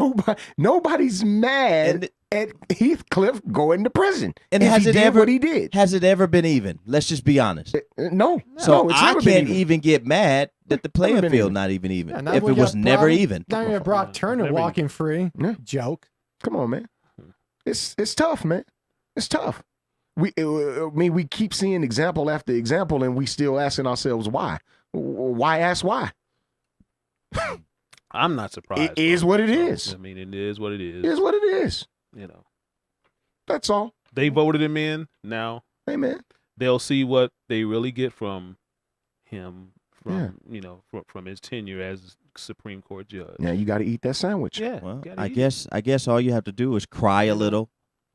Nobody's mad at Heathcliff going to prison. And if has he it did ever what he did? Has it ever been even? Let's just be honest. No. So no, it's I never been can't even get mad that the playing been field even. not even Yeah, now if we it was got never Brock- even. Now you have Brock Turner Never walking free. Yeah. Joke. Come on, man. It's tough, man. It's tough. we keep seeing example after example, and we still asking ourselves why. Why ask why? I'm not surprised. It is what it is. I mean, it is what it is. It is what it is. You know, That's all. they voted him in. Now Amen. they'll see what they really get from him, Yeah. from his tenure as Supreme Court judge. Now you got to eat that sandwich. Yeah, Well, gotta I eat guess all you have to do is cry a little,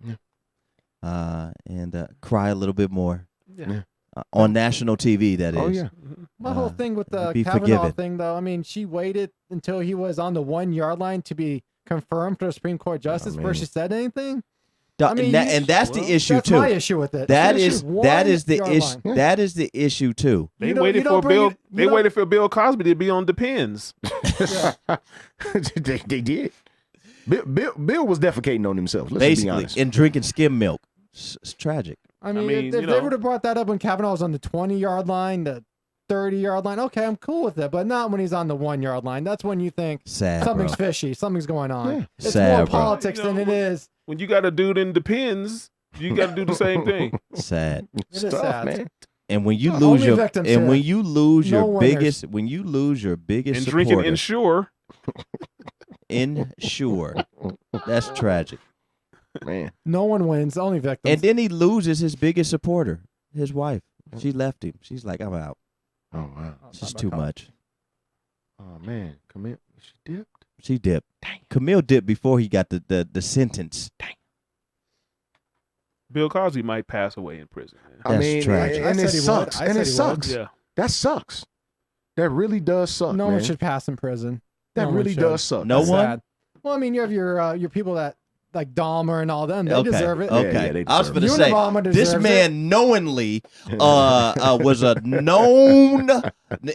Yeah. and cry a little bit more it. Yeah. on national TV. That is. Oh yeah. My whole thing with the be Kavanaugh forgiven. thing, though, I mean, she waited until he was on the 1 yard line to be confirmed for the Supreme Court justice before man. she said anything. Da- I mean, and, that- you- and that's the issue That's too. my issue with it. That It's is just that is the 1 issue. yard line. That is the issue too. They You don't- waited you don't for bring Bill. it- you They don't- waited for Bill Cosby to be on Depends. they did. Bill was defecating on himself. Let's just be Basically, honest. and drinking skim milk. It's tragic. I mean, mean, if you they know. would have brought that up when Kavanaugh was on the 20-yard line, the 30-yard line, okay, I'm cool with it, but not when he's on the 1 yard line. That's when you think Sad, something's bro. fishy, something's going on. Yeah. It's Sad, more bro. politics You know, than it is. When you got a dude in Depends, you got to do the same thing. Sad. It is Stuff, sad. man. And when you No, lose only your victims and here. when you lose No your winners. biggest when you lose your biggest And drinking supporter, Ensure. Ensure. That's tragic. Man. No one wins, only victims. And then he loses his biggest supporter, his wife. She left him. She's like, I'm out. Oh wow. It's just too much. Oh man. Come in. She dipped. She dipped. Camille dipped before he got the sentence. Bill Cosby might pass away in prison. Man. I That's mean, tragic. and I it said he would. sucks. I And said it he would. sucks. Yeah. That sucks. That really does suck. no man. one should pass in prison. That No one really should. does suck. No That's one? sad. Well, I mean, you have your people that like Dahmer and all them. They Okay. deserve it. Okay. Yeah, they I was deserve going to say, Unabomber this deserves man knowingly was a known,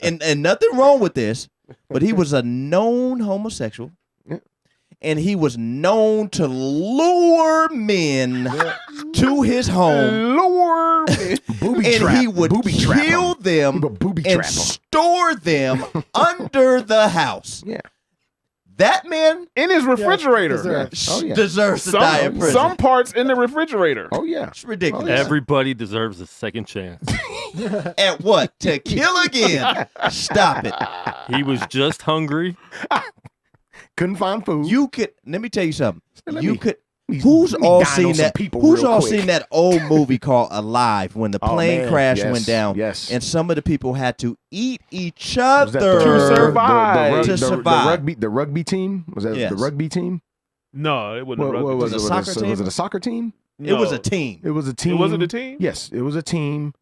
and nothing wrong with this, but he was a known homosexual. Yeah. And he was known to lure men to his home. Lord. Booby And trap. he would booby trap kill 'em. them He would booby and trap 'em. store them under the house. Yeah. That man In his refrigerator. deserve. Oh, yeah. deserves to die in prison. Some parts in the refrigerator. Oh yeah. It's ridiculous. Everybody deserves a second chance. At what? To kill again. Stop it. He was just hungry. Couldn't find food. You could. Let me tell you something. Let You me- could. let me- Who's let me all dine on seen some that? people Who's real all quick. seen that old movie called Alive when the Oh, plane man, crash yes, went down? yes. And some of the people had to eat each Was that other To survive. rug- To survive. The rugby team? Was that Yes. the rugby team? No, it wasn't a rugby was it it? a soccer team? Was it a soccer team? It was No. a team. It was a team. Was it a team? Yes, it was a team.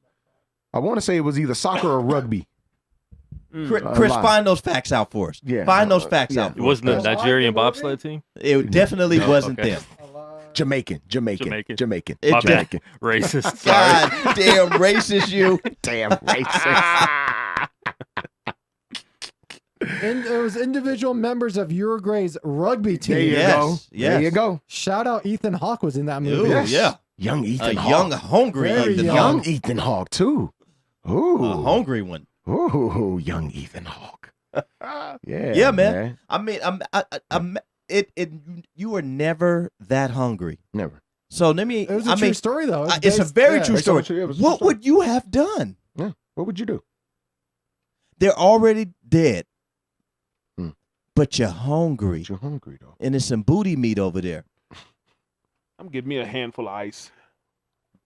I want to say it was either soccer or rugby. Chris, Alive. find those facts out for us. Yeah. Find those facts Yeah. out. It For wasn't us. a Nigerian bobsled team. It definitely No, wasn't okay. them. Jamaican. Jamaican. It My ju- bad. Racist. Sorry. God damn racist you. Damn racist. And it was individual members of Uruguay's rugby team. There you Yes, go. yes. There you go. Shout out Ethan Hawke was in that Ooh, movie. Yes. yeah. Young A Ethan young, Hawke. hungry Very Ethan young. Young Hawke. Ethan Hawke too. Ooh. A hungry one. Ooh, young Ethan Hawke. Yeah. Yeah, man. I mean, you were never that hungry. Never. So let me. It was a true story, though. It's a very true Based story. on true- it was a true What story. would you have done? Yeah. What would you do? They're already dead, Hmm. but you're hungry, You're hungry though. and there's some booty meat over there. I'm getting me a handful of ice.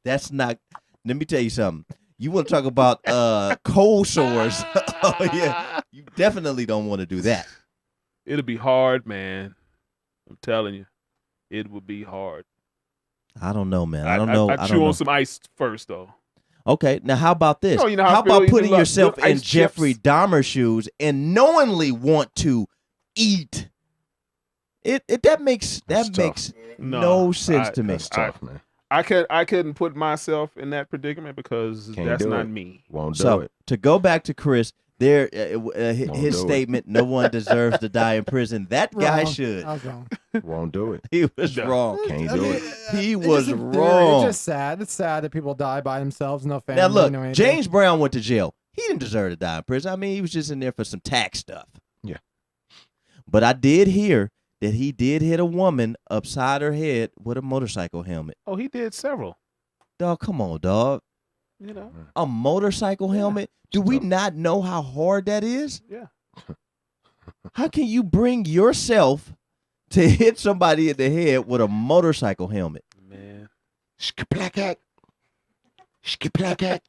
That's not. Let me tell you something. You want to talk about cold sores? Oh yeah, you definitely don't want to do that. It'll be hard, man. I'm telling you, it would be hard. I don't know, man. I don't know. I I don't chew know. on some ice first, though. Okay, now how about this? You know how how about Phil putting used to yourself love in ice Jeffrey chips? Dahmer's shoes and knowingly want to eat? That makes That's tough. no sense to me. That's tough, man. I couldn't put myself in that predicament because Can't that's do not it. me. Won't do So it. to go back to Chris, there his do it. statement: "No one deserves to die in prison." That guy Wrong. should. I was wrong. Won't do it. He was No. wrong. Can't I do mean, it. He it's was just a theory. wrong. It's just sad. It's sad that people die by themselves, no family. Now look, no anything. James Brown went to jail. He didn't deserve to die in prison. I mean, he was just in there for some tax stuff. Yeah. But I did hear that he did hit a woman upside her head with a motorcycle helmet. Oh, he did several. Dog, come on, dog. You know. A motorcycle helmet? Do we not know how hard that is? Yeah. How can you bring yourself to hit somebody in the head with a motorcycle helmet? Man. Skiplakat. Skiplakat.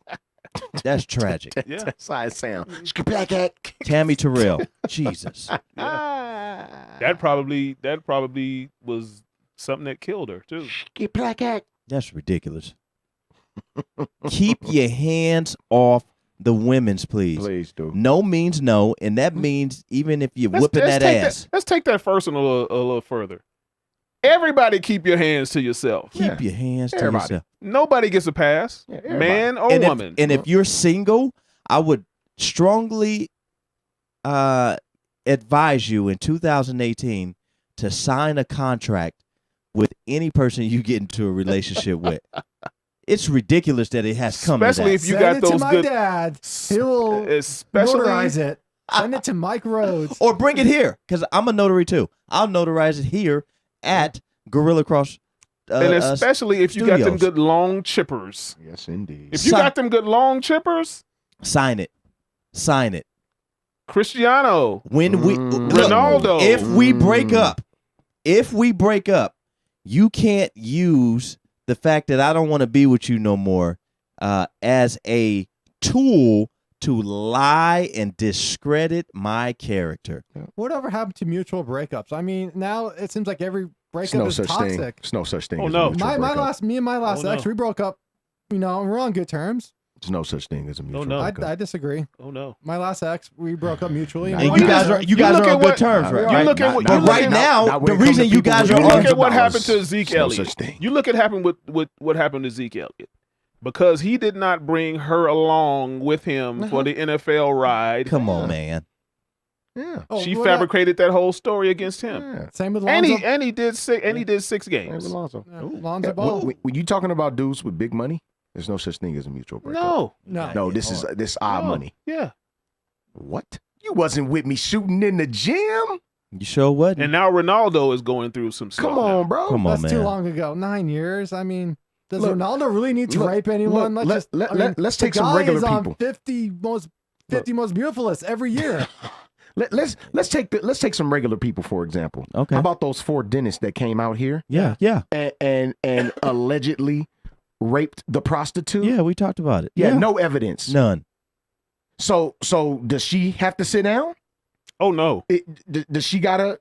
That's tragic. Yeah. That's how it sounds. Skiplakat. Tammy Terrell. Jesus. That probably was something that killed her too. Skiplakat. That's ridiculous. Keep your hands off the women's, please. Please do. No means no, and that means even if you're whipping that ass. Let's take that first one a little further. Everybody keep your hands to yourself. Keep your hands to Everybody. yourself. Nobody gets a pass, man or And woman. if you're single, I would strongly advise you in 2018 to sign a contract with any person you get into a relationship with. It's ridiculous that it has come Especially to that. if you Send got it those to my good. dad. He will Especially notarize it. Send it to Mike Rhodes. Or bring it here, because I'm a notary too. I'll notarize it here at Gorilla Cross. And especially if you got them Studios. good long chippers. Yes, indeed. If you got them good long chippers, Sign it. Sign it. Cristiano, When we Ronaldo. If we break up, you can't use the fact that I don't want to be with you no more as a tool to lie and discredit my character. Whatever happened to mutual breakups? I mean, now it seems like every There's breakup no is such toxic. thing. There's no such thing. Oh, as no. a mutual My breakup. me and my last Oh, ex, no. we broke up. You know, we're on good terms. There's no such thing as a mutual no. breakup. I disagree. Oh no. My last ex, we broke up mutually. And Well, you guys are look on at good what- terms, you right? look at what- But you look right at- now, not when the it comes reason to you people guys with are You millions look on at what dollars. happened to Zeke There's no Elliott. such thing. You look at what happened to Zeke Elliott. Because he did not bring her along with him for the NFL ride. Come on, man. Yeah. Oh, She well, fabricated that whole story against him. Yeah. Same with And Lonzo. he did six Hey, games. Alonzo. Lonzo Yeah, Ball. when you talking about dudes with big money, there's no such thing as a mutual breakup. No. No. No, this is our No. money. Yeah. What? You wasn't with me shooting in the gym? You sure what? And now Ronaldo is going through some stuff. Come on, bro. Come on, That's man. too long ago. 9 years. I mean, does Look, Ronaldo really need to look, rape anyone? look, Let's let's take the some guy regular is on people. 50 most beautiful lists every year. Let's take some regular people for example. Okay. How about those 4 dentists that came out here Yeah. and allegedly raped the prostitute? Yeah, we talked about it. Yeah, no evidence. None. So does she have to sit down? Oh no. Does she gotta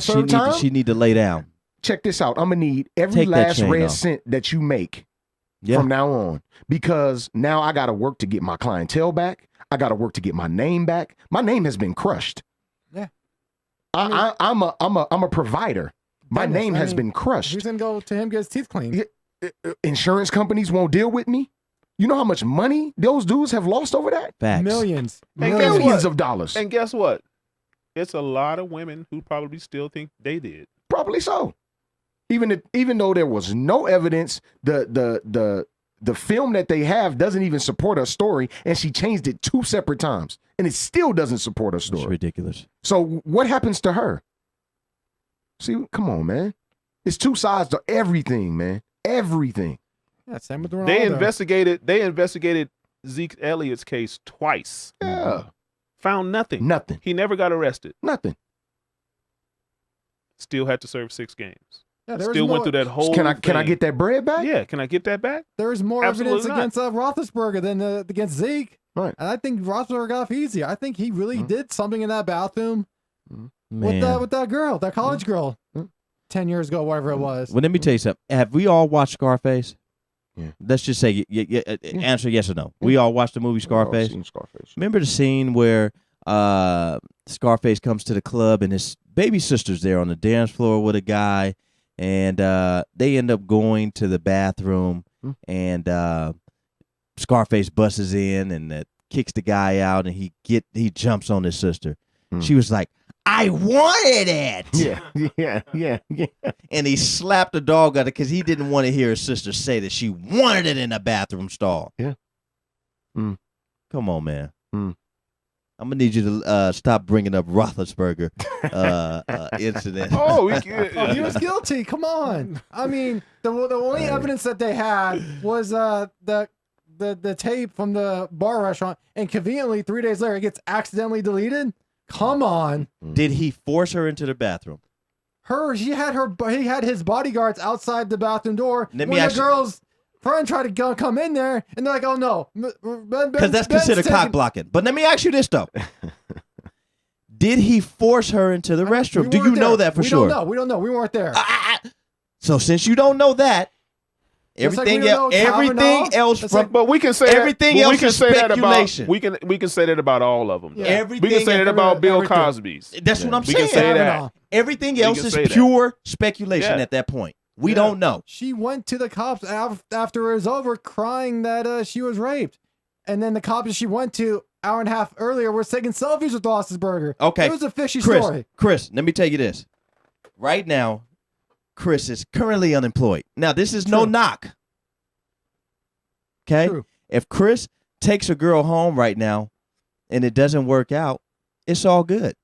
serve time? She need to lay down. Check this out. I'm gonna need every Take that last chain red off. cent that you make Yeah. from now on, because now I gotta work to get my clientele back. I gotta work to get my name back. My name has been crushed. Yeah. I'm a provider. My Goodness, name I has mean, been crushed. Who's gonna go to him get his teeth cleaned? Insurance companies won't deal with me. You know how much money those dudes have lost over that? Facts. Millions. And guess Millions. Millions what? of dollars. And guess what? It's a lot of women who probably still think they did. Probably so. Even though there was no evidence, the film that they have doesn't even support her story, and she changed it 2 separate times, and it still doesn't support her It's story. ridiculous. So what happens to her? See, come on, man. It's 2 sides to everything, man. Everything. Yeah, same with Ronaldo. They investigated Zeke Elliott's case twice. Yeah. Found nothing. Nothing. He never got arrested. Nothing. Still had to serve 6 games. Yeah, there was Still more, went through that whole Can I thing. get that bread back? Yeah, can I get that back? There was more Absolutely evidence not. against Roethlisberger than against Zeke. Right. And I think Roethlisberger got off easier. I think he really did something in that bathroom Man. with that girl, that college girl, 10 years ago, whatever it was. Well, let me tell you something. Have we all watched Scarface? Yeah. Let's just say, answer yes or no. We all watched the movie Scarface. Oh, seen Scarface. Remember the scene where Scarface comes to the club and his baby sister's there on the dance floor with a guy, and they end up going to the bathroom, and Scarface busts in and kicks the guy out, and he jumps on his sister. She was like, "I wanted it." Yeah. And he slapped the dog at it because he didn't want to hear his sister say that she wanted it in a bathroom stall. Yeah. Come on, man. I'm gonna need you to stop bringing up Roethlisberger incident. Oh, He was guilty. Come on. I mean, the only evidence that they had was the tape from the bar restaurant, and conveniently 3 days later it gets accidentally deleted. Come on. Did he force her into the bathroom? He had his bodyguards outside the bathroom door. Let me when ask the you- girl's friend tried to come in there, and they're like, "Oh no," Because that's considered cock blocking. But let me ask you this though: did he force her into the restroom? Do you know that for sure? We don't know. We weren't there. So since you don't know that, Just like we everything don't know everything Kavanaugh, else just from like- But we can say Everything that, but else we can is say that speculation. about we can say that about all of them. Yeah. everything. We can say that about Bill everything. Cosby's. That's what I'm We saying. can say Kavanaugh. that. Everything We else can is say that. pure speculation Yeah. at that point. We Yeah. don't know. She went to the cops after it was over, crying that she was raped, and then the cops she went to hour and a half earlier were taking selfies with Roethlisberger. Okay, It was a fishy Chris, story. Chris, let me tell you this. Right now, Chris is currently unemployed. Now, this is no True. knock. Okay? True. If Chris takes a girl home right now and it doesn't work out, it's all good.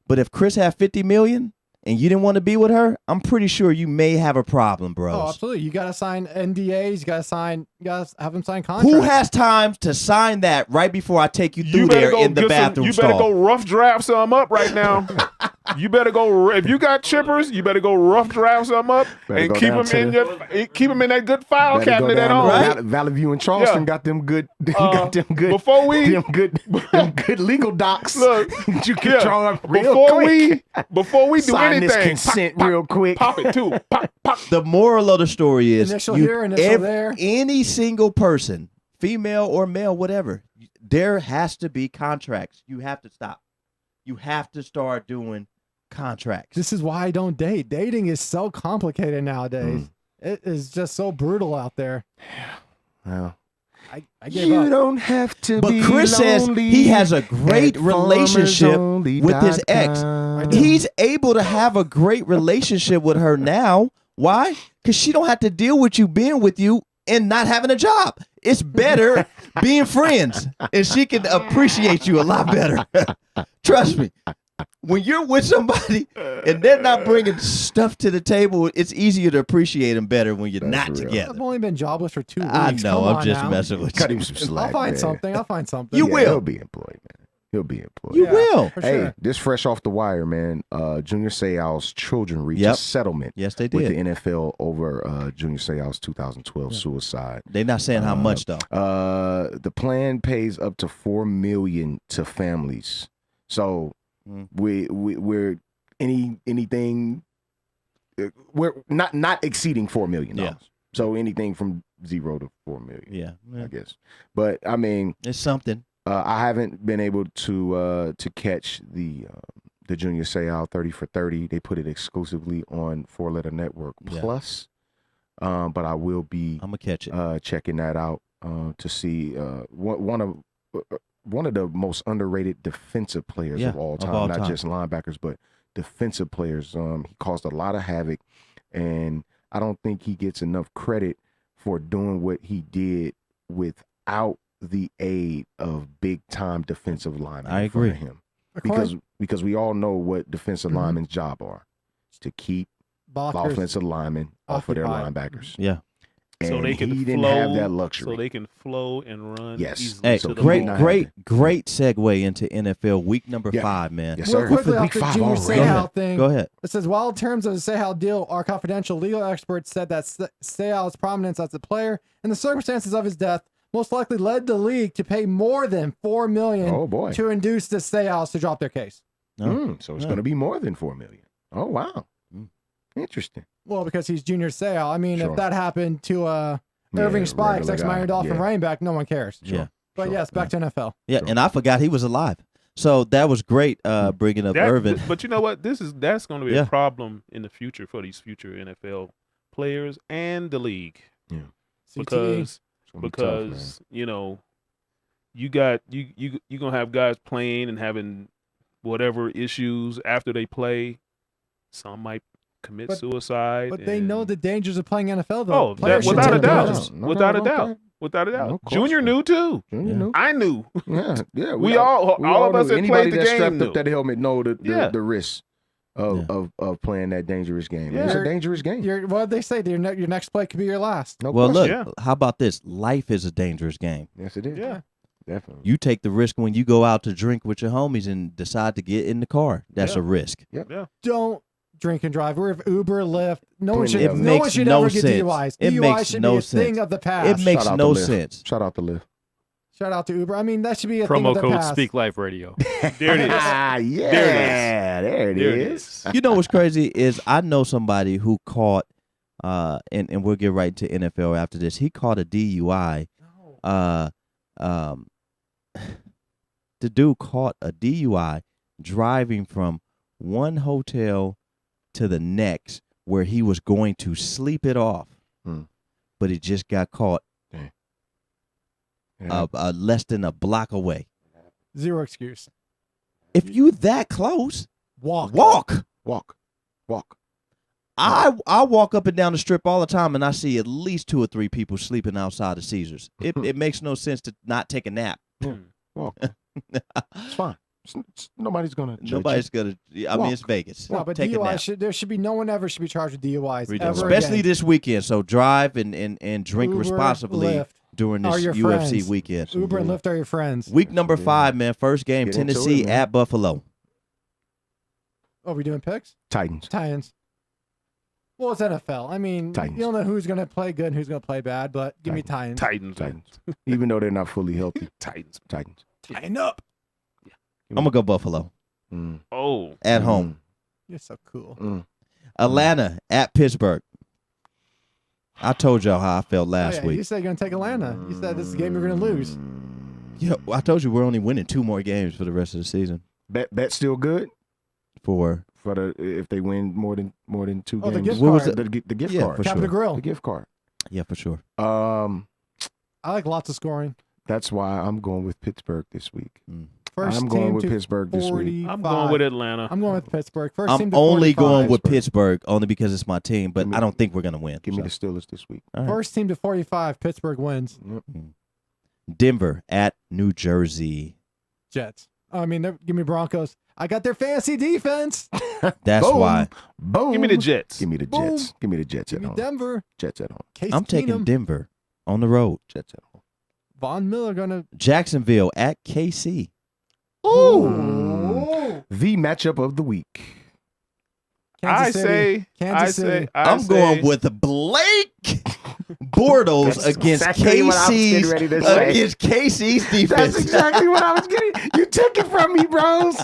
But if Chris had 50 million and you didn't want to be with her, I'm pretty sure you may have a problem, bros. Oh, absolutely. You got to sign NDAs. You got to have them sign contracts. Who has time to sign that right before I take you through there in the bathroom You better stall? go rough draft some up right now. You better go if you got chippers. You better go rough draft some up Better and go keep down them to keep them in that good file Better go cabinet at down home. to Right? Valley View and Charleston Yeah. got them good. Got them good. before we- them good legal docs. Look, you can yeah, draw up real quick. before we do Sign this anything, consent real quick. pop it too. Pop, pop. The moral of the story is Initial here, initial there. any single person, female or male, whatever, there has to be contracts. You have to stop. You have to start doing contracts. This is why I don't date. Dating is so complicated nowadays. It is just so brutal out there. Well, I gave you up. don't have to But be Chris says lonely he has a great at relationship with his ex. farmersonly.com. He's able to have a great relationship with her now. Why? Because she don't have to deal with you being with you and not having a job. It's better being friends, and she can appreciate you a lot better. Trust me. When you're with somebody and they're not bringing stuff to the table, it's easier to appreciate them better when you're not real. together. I've only been jobless for 2 weeks. I know. Come I'm on just now. messing with Cut you. him some slack. I'll find man. something. I'll find something. You will. He'll be employed, man. He'll be employed. You Yeah. will. For Hey, sure. this fresh off the wire, man. Junior Seau's children reached Yep. a settlement Yes, they with did. the NFL over Junior Seau's 2012 suicide. They're not saying how much though. The plan pays up to $4 million to families. So Mm. we're anything we're not exceeding $4 million. Yeah. So anything from 0 to 4 million. Yeah. I guess. But I mean, It's something. I haven't been able to catch the Junior Seau 30 for 30. They put it exclusively on 4 Letter Network Yeah. Plus. But I will be I'm gonna catch it. checking that out to see one of the most underrated defensive players Yeah, of all of time, all not time. just linebackers, but defensive players. He caused a lot of havoc, and I don't think he gets enough credit for doing what he did without the aid of big time defensive linemen. I in front of agree. him According- because we all know what defensive Mhm. linemen's job are. It's to keep Blockers. offensive linemen off of their occupied. linebackers. Yeah. So And they can he didn't flow, have that luxury. So they can flow and run. Yes. easily Hey, to the great, ball. great segue into NFL week number Yeah. 5, man. Yes, Real sir. quickly Week off the 5 Junior already. Seau thing. Go ahead. It says, while terms of the Seau deal are confidential, legal experts said that Seau's prominence as a player and the circumstances of his death most likely led the league to pay more than $4 million Oh boy. to induce the Seaus to drop their case. No. So it's Yeah. going to be more than 4 million. Oh wow. Mm. Interesting. Well, because he's Junior Seau. I mean, Sure. if that happened to Irving Yeah, Spikes, regular ex-Miami guy. Dolphin Yeah. running back, no one cares. Yeah. But Sure. yes, back to NFL. Yeah, Sure. and I forgot he was alive. So that was great bringing up Irvin. But you know what? That's going to be Yeah. a problem in the future for these future NFL players and the league CTE. because It's gonna be tough, man. you know you got you gonna have guys playing and having whatever issues after they play. Some might commit suicide. But they know and- the dangers of playing NFL, though. Oh, Players that, should without a take doubt, those. No without a doubt about doubt, that. Without a doubt. of course, Junior man. knew too. You know? I knew. Yeah. We all of us knew. that Anybody played the that game strapped knew. up that helmet know Yeah. the risk of playing that dangerous game. Yeah. It's a dangerous game. What they say, your next play could be your last. No Well, question. look, how about this? Life is a dangerous game. Yes, it is. Yeah. Definitely. You take the risk when you go out to drink with your homies and decide to get in the car. That's Yeah. a risk. Don't drink and drive. We're Uber, Lyft. No one Plenty should. of them. No one makes should no ever get sense. DUIs. It DUIs makes should no be a sense. thing of the past. It makes Shout out no to Lyft. sense. Shout out to Lyft. Shout out to Uber. I mean, that should be a thing of Promo the code past. Speak Life Radio. There it is. Yeah, there it is. You know what's crazy is I know somebody who caught, and we'll get right to NFL after this. He caught a DUI. The dude caught a DUI driving from one hotel to the next where he was going to sleep it off, but he just got caught Yeah. less than a block away. Zero excuse. If you that close, Walk. Walk. I walk up and down the strip all the time, and I see at least 2 or 3 people sleeping outside of Caesars. It makes no sense to not take a nap. Walk. It's fine. Nobody's gonna. judge Nobody's gonna. I mean, Walk. it's Vegas. No, but take a nap. DUI there should be no one ever should be charged with DUIs ever Especially again. this weekend. So drive and drink Uber, responsibly Lyft during are this your UFC friends. weekend. Uber and Lyft are your friends. Week number 5, man. First game, Get into Tennessee it, man. at Buffalo. Oh, we doing picks? Titans. Titans. Well, it's NFL. I mean, Titans. you don't know who's going to play good and who's going to play bad, but give me Titans. Titans. Even though they're not fully healthy. Titans. Tighten up. I'm gonna go Buffalo Oh. at home. You're so cool. Atlanta at Pittsburgh. I told y'all how I felt Oh, last yeah, week. you said you're going to take Atlanta. You said this is a game you're going to lose. Yeah, I told you we're only winning 2 more games for the rest of the season. Bet still good For the if they win more than 2 Oh, the games. gift What was card. The gift Yeah, card. for Captain sure. Grill. The gift card. Yeah, for sure. I like lots of scoring. That's why I'm going with Pittsburgh this week. First I'm team going with to Pittsburgh this week. 45. I'm going with Atlanta. I'm going with Pittsburgh. First I'm team to only 45. going with Pittsburgh. Pittsburgh only because it's my team, but Give me- I don't think we're gonna win. Give me So, the Steelers this week. all right. First team to 45. Pittsburgh wins. Denver at New Jersey. Jets. I mean, give me Broncos. I got their fancy defense. That's Boom. why Boom. Give me the Jets. Give me the Boom. Jets. Give me the Jets Give at me home. Denver. Jets at home. Case I'm taking Keenum. Denver on the road. Jets at home. Von Miller gonna. Jacksonville at KC. Ooh. The matchup of the week. Kansas City. Kansas City. I'm going with Blake Bortles That's against exactly what I was getting ready to say. against KC's defense. That's exactly what I was getting. You took it from me, bros.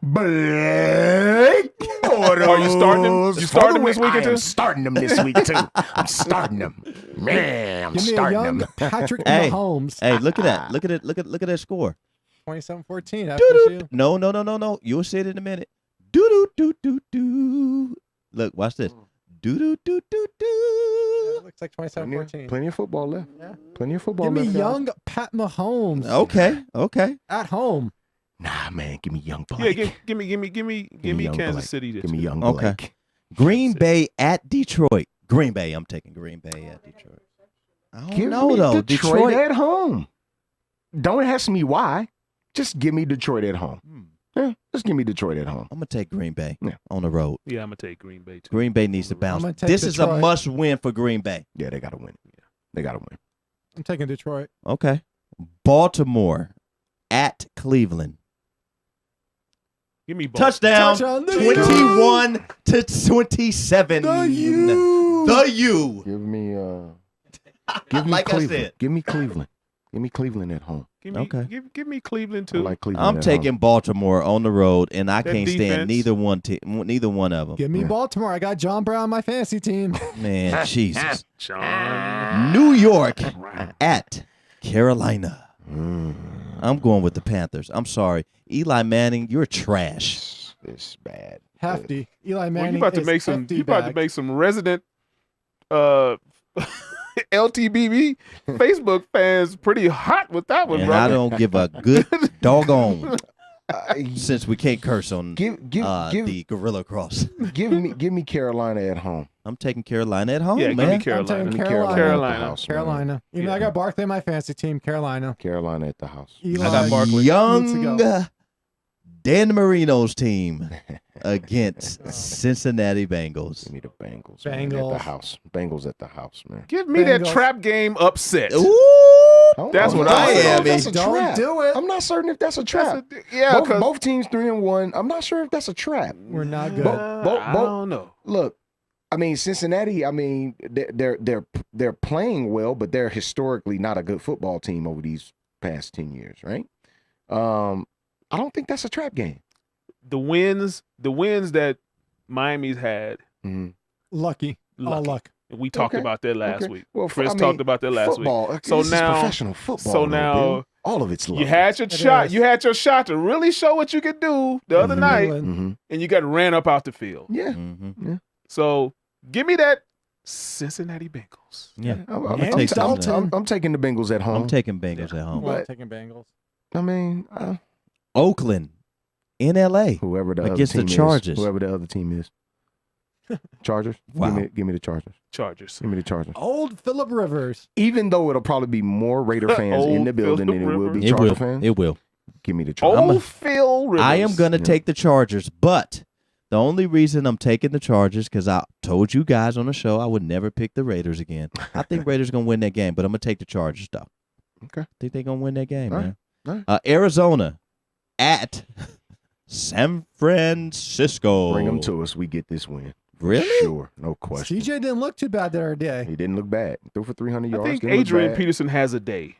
Blake Bortles. Are you starting him? You starting him this weekend I am too? starting them this week too. I'm starting them. Man, I'm Give me a starting young them. Patrick Hey. Mahomes. Hey, look at that! Look at that score. 27-14. Doo-doo. FSU. No. You'll see it in a minute. Do do do do do. Look, watch this. Do do do do do. It looks like 27-14. Plenty of football left. Yeah. Plenty of football Give me left. guys. young Pat Mahomes Okay. at home. Nah, man, give me young Blake. Yeah, give me young Kansas Blake. City. This Give me week. young Okay. Blake. Green Bay at Detroit. Green Bay. I'm taking Green Bay at Detroit. I don't Give know me though. Detroit at home. Don't ask me why. Just give me Detroit at home. Yeah, just give me Detroit at home. I'm gonna take Green Bay Yeah. on the road. Yeah, I'm gonna take Green Bay too. Green Bay needs to I'm bounce. gonna take This is a Detroit. must win for Green Bay. Yeah, they gotta win. They gotta win. I'm taking Detroit. Okay. Baltimore at Cleveland. Give me Baltimore. Touchdown. Touchdown. The 21 to 27. The U. The U. Give me give me Like I Cleveland. said. Give me Cleveland. Give me Cleveland at home. Give me, Okay. give me Cleveland I too. like Cleveland. I'm at taking home. Baltimore on the road, and I That can't stand defense. neither one of them. Give me Baltimore. I got John Brown on my fantasy team. Man, Jesus. John. New York at Carolina. I'm going with the Panthers. I'm sorry. Eli Manning, you're trash. It's bad. Hefty. Eli Well, Manning. you about to is make some. hefty You about to bag. make some resident LTBB Facebook fans pretty hot with that one, And bro. I don't give a good doggone. Since we can't curse on the Gorilla Cross. give me Carolina at home. I'm taking Carolina at home, Yeah, man. give me Carolina. I'm taking Carolina. Carolina. At the house, man. Carolina. Even though I got Barkley in my fantasy team, Carolina. Carolina at the house. Eli I got Barkley. needs to Young go. Dan Marino's team against Cincinnati Bengals. Give me the Bengals. Man, at Bengals. the house. Bengals at the house, man. Give me that Bengals. trap game upset. Ooh, That's what I I am. am. That's a Don't trap. do it. I'm not certain if that's a trap. Yeah, both teams 3-1. I'm not sure if that's a trap. We're not good. I don't know. Look, I mean Cincinnati. I mean they're playing well, but they're historically not a good football team over these past 10 years, right? I don't think that's a trap game. The wins that Miami's had. Mm-hmm. Lucky. All Lucky. luck. We talked Okay. about that last Okay. week. Well, Chris I mean, talked about that last football, week. So this is now, professional football. so though, now Bill. All of it's love. you had your It shot. is. You had your shot to really show what you could do the other night, Mm-hmm. and you got ran up out the field. Yeah. Mm-hmm. So give me that Cincinnati Bengals. Yeah. I'm taking the Bengals at home. I'm taking Bengals at home. Well, But- taking Bengals. I mean, Oakland in LA. whoever the Against the other team Chargers. is. Whoever the other team is. Chargers. Wow. Give me the Chargers. Chargers. Give me the Chargers. Old Philip Rivers. Even though it'll probably be more Raider fans in the Old building than it Phillip will be It Charger will. fans, It will. give me the Chargers. Oh, Phil Rivers. I am going to Yeah. take the Chargers, but the only reason I'm taking the Chargers because I told you guys on the show I would never pick the Raiders again. I think Raiders going to win that game, but I'm going to take the Chargers, though. Okay. I think they're going to win that game, All man. right. All Arizona at San Francisco. Bring them to us. We get this win. Really? Sure. No question. CJ didn't look too bad the other day. He didn't look bad. Threw for 300 I yards. think didn't look Adrian bad. Peterson has a day.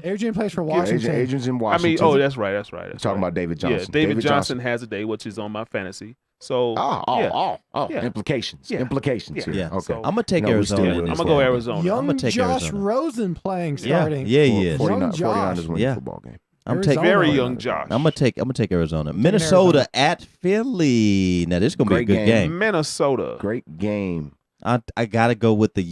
Adrian plays for Yeah, Washington. Adrian's in I Washington. mean, that's right. That's right. Talking about David Johnson. Yeah, David Johnson has a day, which is on my fantasy. So yeah. Yeah. Implications. Yeah. Implications Yeah. here. Yeah. Okay. So- I'm going to take No, we Arizona. still in will. this I'm gonna go game. Arizona. Young I'ma take Josh Arizona. Rosen playing Yeah, starting. yeah, he is. 49, Young 49ers Josh. win Yeah. the football game. I'm taking. Arizona. Very young Josh. I'm gonna take Arizona. Minnesota Arizona. at Philly. Now this is gonna Great be a good game. Minnesota. Great game. I gotta go with the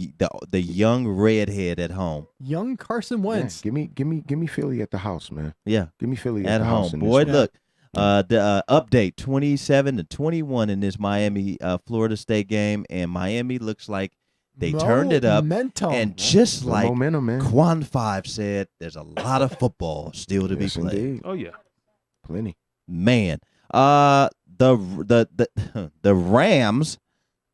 young redhead at home. Young Carson Yeah, Wentz. give me Philly at the house, man. Yeah, Give me Philly at the house. home. in this Boy, one. look. The update 27-21 in this Miami Florida State game, and Miami looks like they turned it up. Momentum. And just The like momentum, man. Quan 5 said, there's a lot of football still to Yes, be played. indeed. Oh yeah. Plenty. Man, the Rams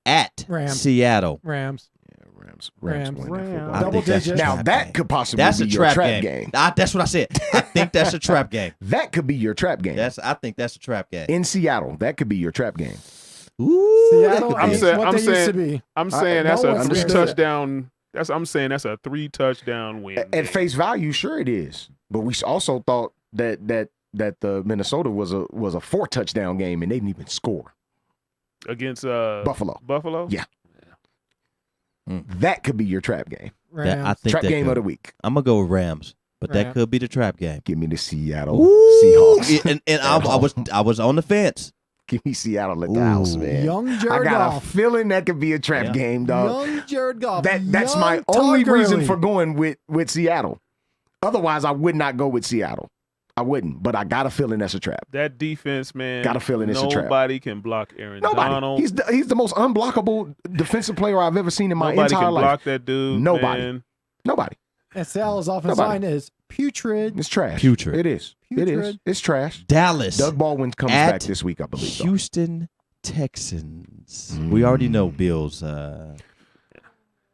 at Rams. Seattle. Rams. Yeah, Rams. Rams. Win that Rams. football I Double think that's a digits. Now trap that game. could possibly That's be a your trap, trap game. That's what I said. I think that's a trap game. That could be your trap game. I think that's a trap game. In Seattle, that could be your trap game. Ooh, Seattle that could I'm be- ain't saying- what I'm they used saying- to be. I'm saying no that's a one's three gonna- touchdown. I'm saying that's a 3 touchdown win. At game. face value, sure it is. But we also thought that the Minnesota was a 4 touchdown game and they didn't even score. Against Buffalo. Buffalo. Yeah. That could be your trap game. that- I Rams. think Trap that game could. of the week. I'm gonna go with Rams, but that Rams. could be the trap game. Give me the Seattle Ooh. Seahawks. And I was on the fence. Give me Seattle at the house, Ooh. man. Young I Jared got a Goff. feeling that could be a trap Yeah. game, dog. Young Jared Goff. That's Young my Todd only reason Gurley. for going with Seattle. Otherwise, I would not go with Seattle. I wouldn't, but I got a feeling that's a trap. That defense, man. Got a feeling it's a trap. Nobody can block Aaron Nobody. Donald. He's the most unblockable defensive player I've ever seen in my Nobody entire can life. block that dude. Nobody. Man. Nobody. And Seattle's offensive Nobody. line is putrid. It's trash. Putrid. It is. It is. Putrid. It's trash. Dallas Doug Baldwin comes at back this week, I believe. though. Houston Texans. We already know Bills.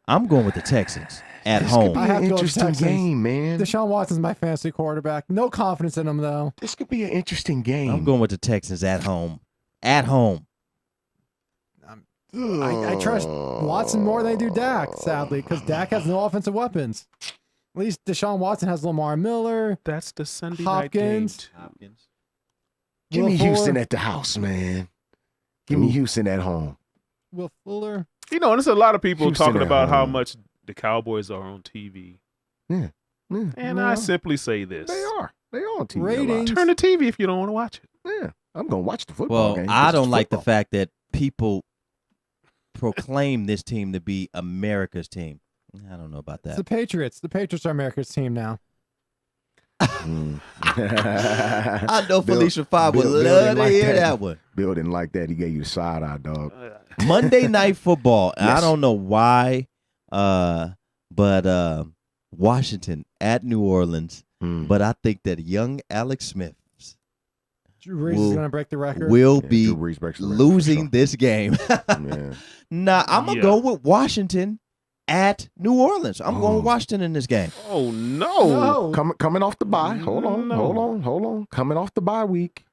I'm going with the Texans at This home. could be I have an to go with interesting Texans. game, man. Deshaun Watson's my fantasy quarterback. No confidence in him, though. This could be an interesting game. I'm going with the Texans at home. At home. I trust Watson more than I do Dak, sadly, because Dak has no offensive weapons. At least Deshaun Watson has Lamar Miller. That's the Sunday Hopkins. night game. Give Will me Houston Fuller. at the house, man. Give me Houston at home. Will Fuller. You know, there's a lot of people Houston talking at about how home. much the Cowboys are on TV. Yeah. And Yeah. I simply say this. They are. They are on TV. a lot. Ratings. Turn the TV if you don't want to watch it. Yeah. I'm going to watch the football Well, game. I This is don't like the football. fact that people proclaim this team to be America's team. I don't know about It's that. the Patriots. The Patriots are America's team now. I know Bill- Felicia Five would Bill love didn't to like hear that. that one. Bill didn't like that. He gave you the side eye, dog. Monday Night Football. And I Yes. don't know why, but Washington at New Orleans. But I think that young Alex Smith Drew Brees is going to break the record. will Yeah, be Drew Brees breaks the record for losing sure. this game. Yeah. Nah, I'm going to go with Washington at New Orleans. I'm going Washington in this game. Oh no. No. Coming off the bye. Hold on. No. Coming off the bye week.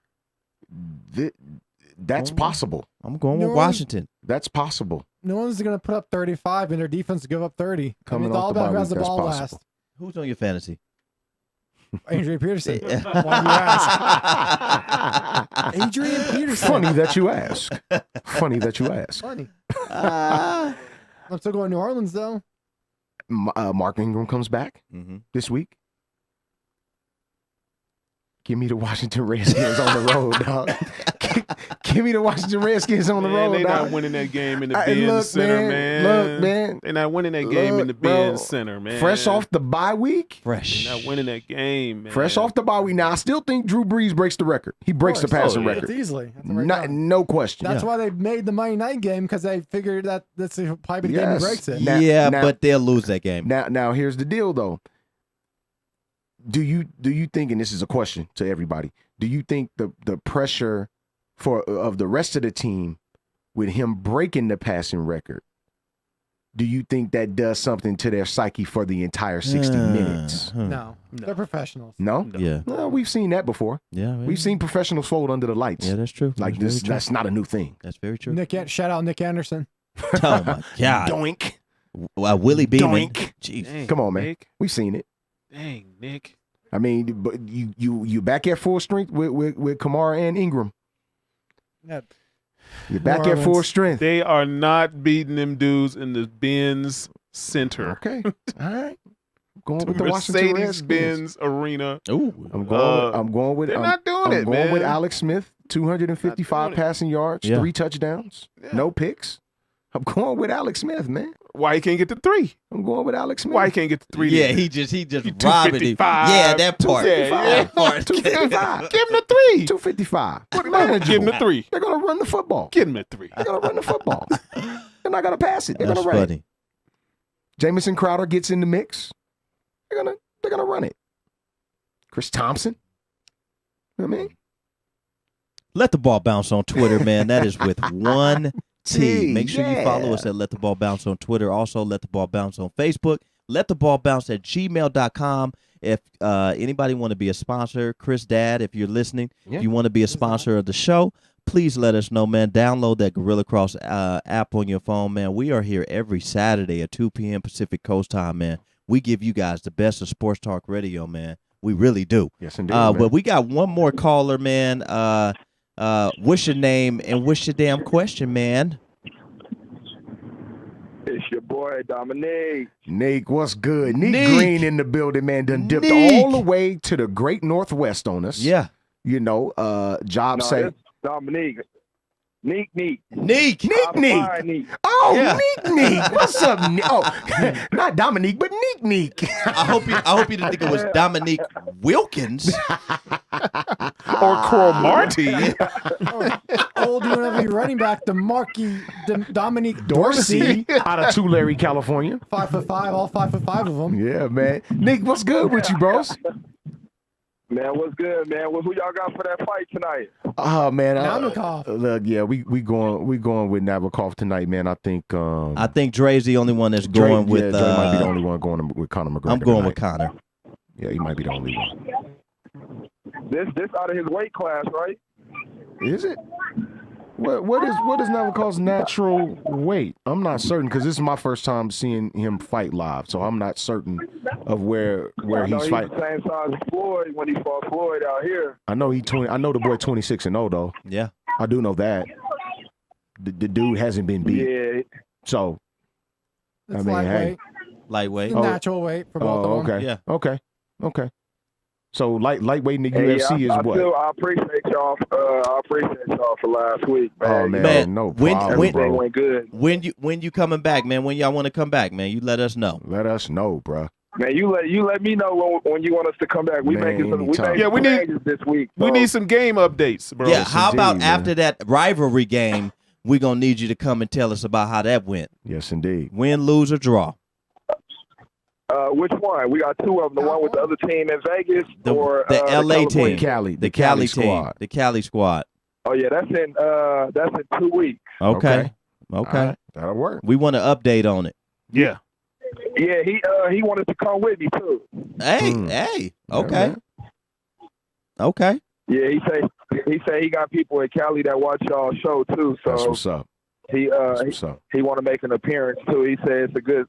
That's Oh. possible. I'm going New with Orleans- Washington. That's possible. New Orleans is going to put up 35, and their defense give up 30. Coming it's off all the about bye who has the week, that's ball possible. last. Who's on your fantasy? Adrian Peterson. Why do you ask? Adrian Peterson. Funny that you ask. Funny that you ask. Funny. Ah. I'm still going New Orleans, though. Mark Ingram comes back Mhm. this week. Give me the Washington Redskins on the road, dog. Give me the Washington Redskins on the Man, road, they dog. not winning that game in the Hey, Benz look, Center, man. man. Look, man. They're not winning that game in the Look, bro. Benz Center, man. Fresh off the bye week. Fresh. They're not winning that game, man. Fresh off the bye week. Now, I still think Drew Brees breaks the record. He breaks the Of course. passing Oh, yeah. record. It's easily. That's a right Not, down. no question. That's why they made the Monday night game, because they figured that that's probably the game Yes. that breaks it. Now- yeah, now- but they'll lose that game. Now, here's the deal, though. Do you think, and this is a question to everybody, do you think the pressure of the rest of the team with him breaking the passing record, do you think that does something to their psyche for the entire 60 minutes? No. They're professionals. No? Yeah. No, we've seen that before. Yeah. We've seen professionals fold under the lights. Yeah, that's true. Like That's this, very true. that's not a new thing. That's very true. Shout out Nick Anderson. Oh my God. Doink. Willie Beeman. Doink. Jeez. Dang, Come on, man. Nick. We've seen it. Dang, Nick. I mean, but you back at full strength with Kamara and Ingram. Yeah. You're back New at full Orleans. strength. They are not beating them dudes in the Benz Center. Okay. All right. Going The with the Washington Redskins. Mercedes-Benz Arena. Ooh. I'm going with they're not doing it, I'm going with man. Alex Smith, 255 Not doing it. passing yards, Yeah. 3 touchdowns, Yeah. no picks. I'm going with Alex Smith, man. Why he can't get the 3? I'm going with Alex Smith. Why he can't get the 3? Yeah, then? he just He robbing him. 255. Yeah, that part. Yeah, That part. 255. Give him the 3. 255. Give him the 3. They're going to run the football. Give him the 3. They're going to run the football. They're not going to pass it. They're That's going to run it. funny. Jamison Crowder gets in the mix. They're gonna run it. Chris Thompson. You know what I mean? Let the ball bounce on Twitter, man. That is with one T. T, Make sure you follow us at Let the Ball Bounce on Twitter. Also, Let the Ball Bounce on Facebook. Let the ball bounce at gmail.com. If anybody want to be a sponsor, Chris Dad, if you're listening, Yeah. if you want to be a sponsor of the show, please let us know, man. Download that Gorilla Cross app on your phone, man. We are here every Saturday at 2 p.m. Pacific Coast time, man. We give you guys the best of sports talk radio, man. We really do. Yes, indeed. man. But we got one more caller, man. What's your name and what's your damn question, man? It's your boy Dominique. Nick, what's good? Nick Nick. Green in the building, man. Done dipped Nick. all the way to the great Northwest on us. Yeah. You know, job No, say. it's Dominique. Neek. Neek. Nick. Neek. Oh, Yeah. Nick. What's up, Nick? Oh, not Dominique, but Nick. I hope you didn't think it was Dominique Wilkins. Or Cromartie. Old UNLV running back, Dominique Dorsey out of Tulare, California. 5'5", all 5'5" of them. Yeah, man. Nick, what's good with you, bros? Man, what's good, man? Who y'all got for that fight tonight? Oh man, Nabokov. Look, yeah, we going with Nabokov tonight, man. I think I think Dre's the only one that's going with. Dre might be the only one going with Conor McGregor. I'm going with tonight. Connor. Yeah, he might be the only one. This out of his weight class, right? Is it? What is Nabokov's natural weight? I'm not certain because this is my first time seeing him fight live, so I'm not certain of where I know he's he's fighting. the same size as Floyd when he fought Floyd out here. I know I know the boy 26-0 though. Yeah. I do know that. The dude hasn't been beat, Yeah. so It's mean, hey. lightweight. Lightweight. The natural weight for both of them. okay, Yeah. okay. So lightweight in the Hey, UFC is what? I appreciate y'all. I appreciate y'all for last week, man. Oh man, Man, no when- problem, Everything bro. went good. When you coming back, man? When y'all want to come back, man? You let us know. Let us know, bruh. Man, you let me know when you want us to come back. We Man, making some anytime. Yeah, we need- changes this week. We so- need some game updates, bro. Yeah, how about indeed, man. after that rivalry game, we're going to need you to come and tell us about how that went. Yes, indeed. Win, lose, or draw. Which one? We got two of them. The one with the other team in Vegas The or LA California team. Cali, The Cali team. squad. The Cali squad. Oh yeah, that's in 2 weeks. Okay. All right, that'll work. We want an update on it. Yeah. Yeah, he wanted to come with me too. Hey, okay. Okay. Yeah, he say he got people in Cali that watch y'all show too. That's So what's up. he That's what's up. he want to make an appearance too. He said it's a good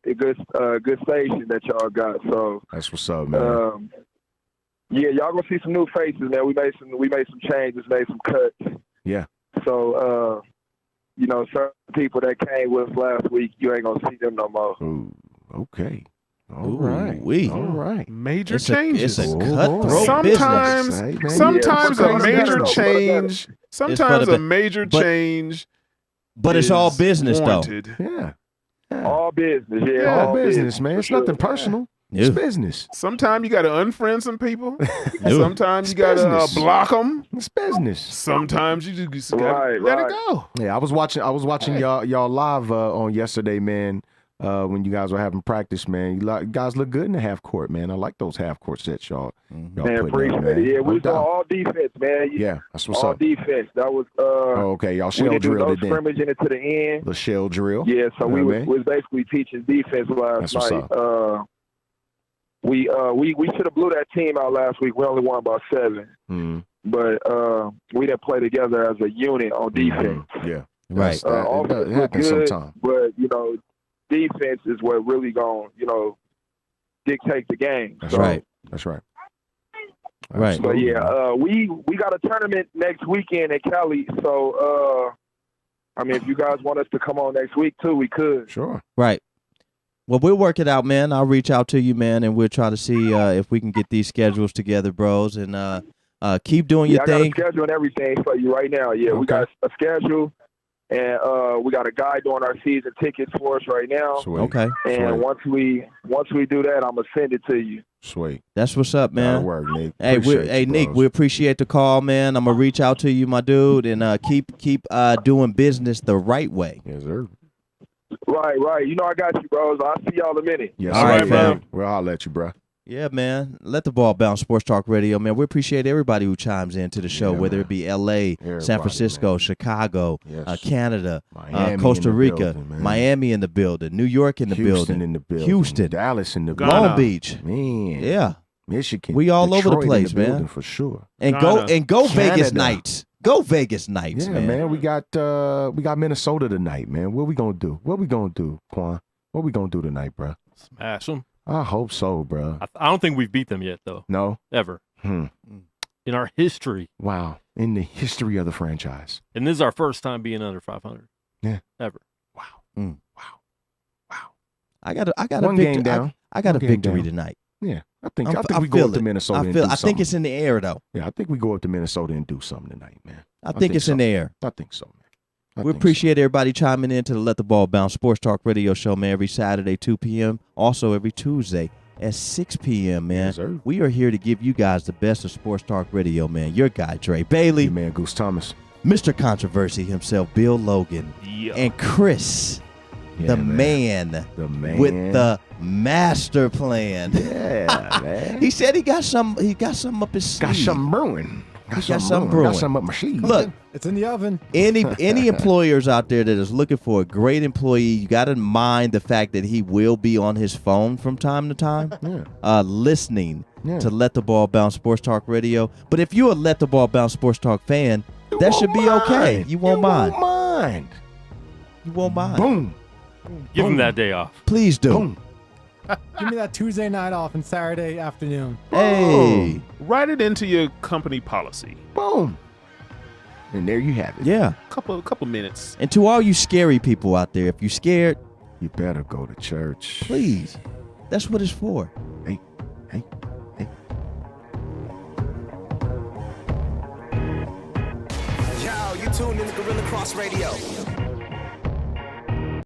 station that y'all got. So That's what's up, man. yeah, y'all gonna see some new faces, man. We made some changes, made some cuts. Yeah. So certain people that came with us last week, you ain't gonna see them no more. Ooh, okay. All Ooh, right. wee. All right. Major It's changes. a Oh, cutthroat Sometimes- business. Hey, man. Sometimes Yeah, a for the major better. change. for Sometimes the a be- major but- change. But it's all is business, warranted. Yeah. Yeah. All business, yeah. Yeah, All business, man. for It's sure. nothing personal. though. It's Yeah. business. Sometimes you got to unfriend some people. Yeah. Sometimes you It's got to business. block them. It's business. Sometimes you just got to Right, let right. it go. Yeah, I was watching y'all live on yesterday, man. When you guys were having practice, man. You guys look good in the half court, man. I like those half court sets, y'all. Mhm. y'all Man, putting up, appreciate man. it. Yeah, No we was doing doubt. all defense, man. Yeah, that's what's all up. defense. That was Oh, okay, y'all we shell didn't do drilled no it then. scrimmage in it to the end. The shell drill. Yeah, so You we know what I was, mean? was basically teaching defense last That's what's night. We should have blew that team out last week. We only won by 7, Mm, but we didn't play together as a unit on defense. Yeah. Right. That, Offense it was happens good, sometimes. but defense is what really gonna dictate the game. That's So, right. That's right. Right. But Absolutely, yeah, man. we got a tournament next weekend in Cali. So I mean, if you guys want us to come on next week too, we could. Sure. Right. Well, we'll work it out, man. I'll reach out to you, man, and we'll try to see if we can get these schedules together, bros, and keep doing your I got a thing. schedule and everything for you right now. Yeah, we Okay. got a schedule, and we got a guy doing our season tickets for us right now. Sweet. Okay. And Sweet. once we do that, I'm gonna send it to you. Sweet. That's what's up, That'll man. work, Nick. Hey, Appreciate you, Nick, bros. we appreciate the call, man. I'm gonna reach out to you, my dude, and keep doing business the right way. Yes, sir. Right. You know I got you, bros. I'll see y'all in a minute. Yes, All sir. right, man. We'll holler at you, bro. Yeah, man. Let the ball bounce. Sports Talk Radio, man. We appreciate everybody who chimes into the show, Yeah, whether man. it be L.A., San Everybody, Francisco, man. Chicago, Yes. Canada, Miami in Costa the Rica, building, man. Miami in the building, New York in the Houston building, in the building. Houston. Dallas in the Ghana. building. Long Beach. Man. Yeah. Michigan. We all over the Detroit in place, man. building for sure. And Ghana. go Vegas Canada. nights. Go Vegas nights, Yeah, man. man. We got Minnesota tonight, man. What we gonna do? What we gonna do, Quan? What we gonna do tonight, bro? Smash them. I hope so, bro. I don't think we've beat them yet, though. No? Ever. Hmm. In our history. Wow. In the history of the franchise. And this is our first time being under 500. Yeah. Ever. Wow. Mm. Wow. Wow. I got One a game victory. down. I got a One game victory down. tonight. Yeah. I think I we go feel up to it. Minnesota and I do think something. it's in the air, though. Yeah, I think we go up to Minnesota and do something tonight, man. I think it's in so. the air. I think so, man. I We think appreciate everybody chiming in to the Let the Ball Bounce Sports Talk Radio Show, man, every Saturday, 2 p.m., also every Tuesday at 6 p.m., man. Yes, sir. We are here to give you guys the best of Sports Talk Radio, man. Your guy, Dre Bailey, Your man, Goose Thomas. Mr. Controversy himself, Bill Logan, Yeah. and Chris, Yeah, the man The man. with the master plan. Yeah, man. He said he got some up his sleeve. got something brewing. He got something brewing. Got something up my sleeve. Look, It's in the oven. any employers out there that is looking for a great employee, you got to mind the fact that he will be on his phone from time to time, Yeah. listening Yeah. to Let the Ball Bounce Sports Talk Radio. But if you're a Let the Ball Bounce Sports Talk fan, that should be okay. You won't mind. Won't mind. You won't mind. Boom. Give Boom. them that day off. Please do. Boom. Give me that Tuesday night off and Saturday afternoon. Hey. Write it into your company policy. Boom. And there you have it. Yeah. Couple minutes. And to all you scary people out there, if you're scared, You better go to church. please. That's what it's for. Hey, hey, hey. Yo, you tuned in to Gorilla Cross Radio.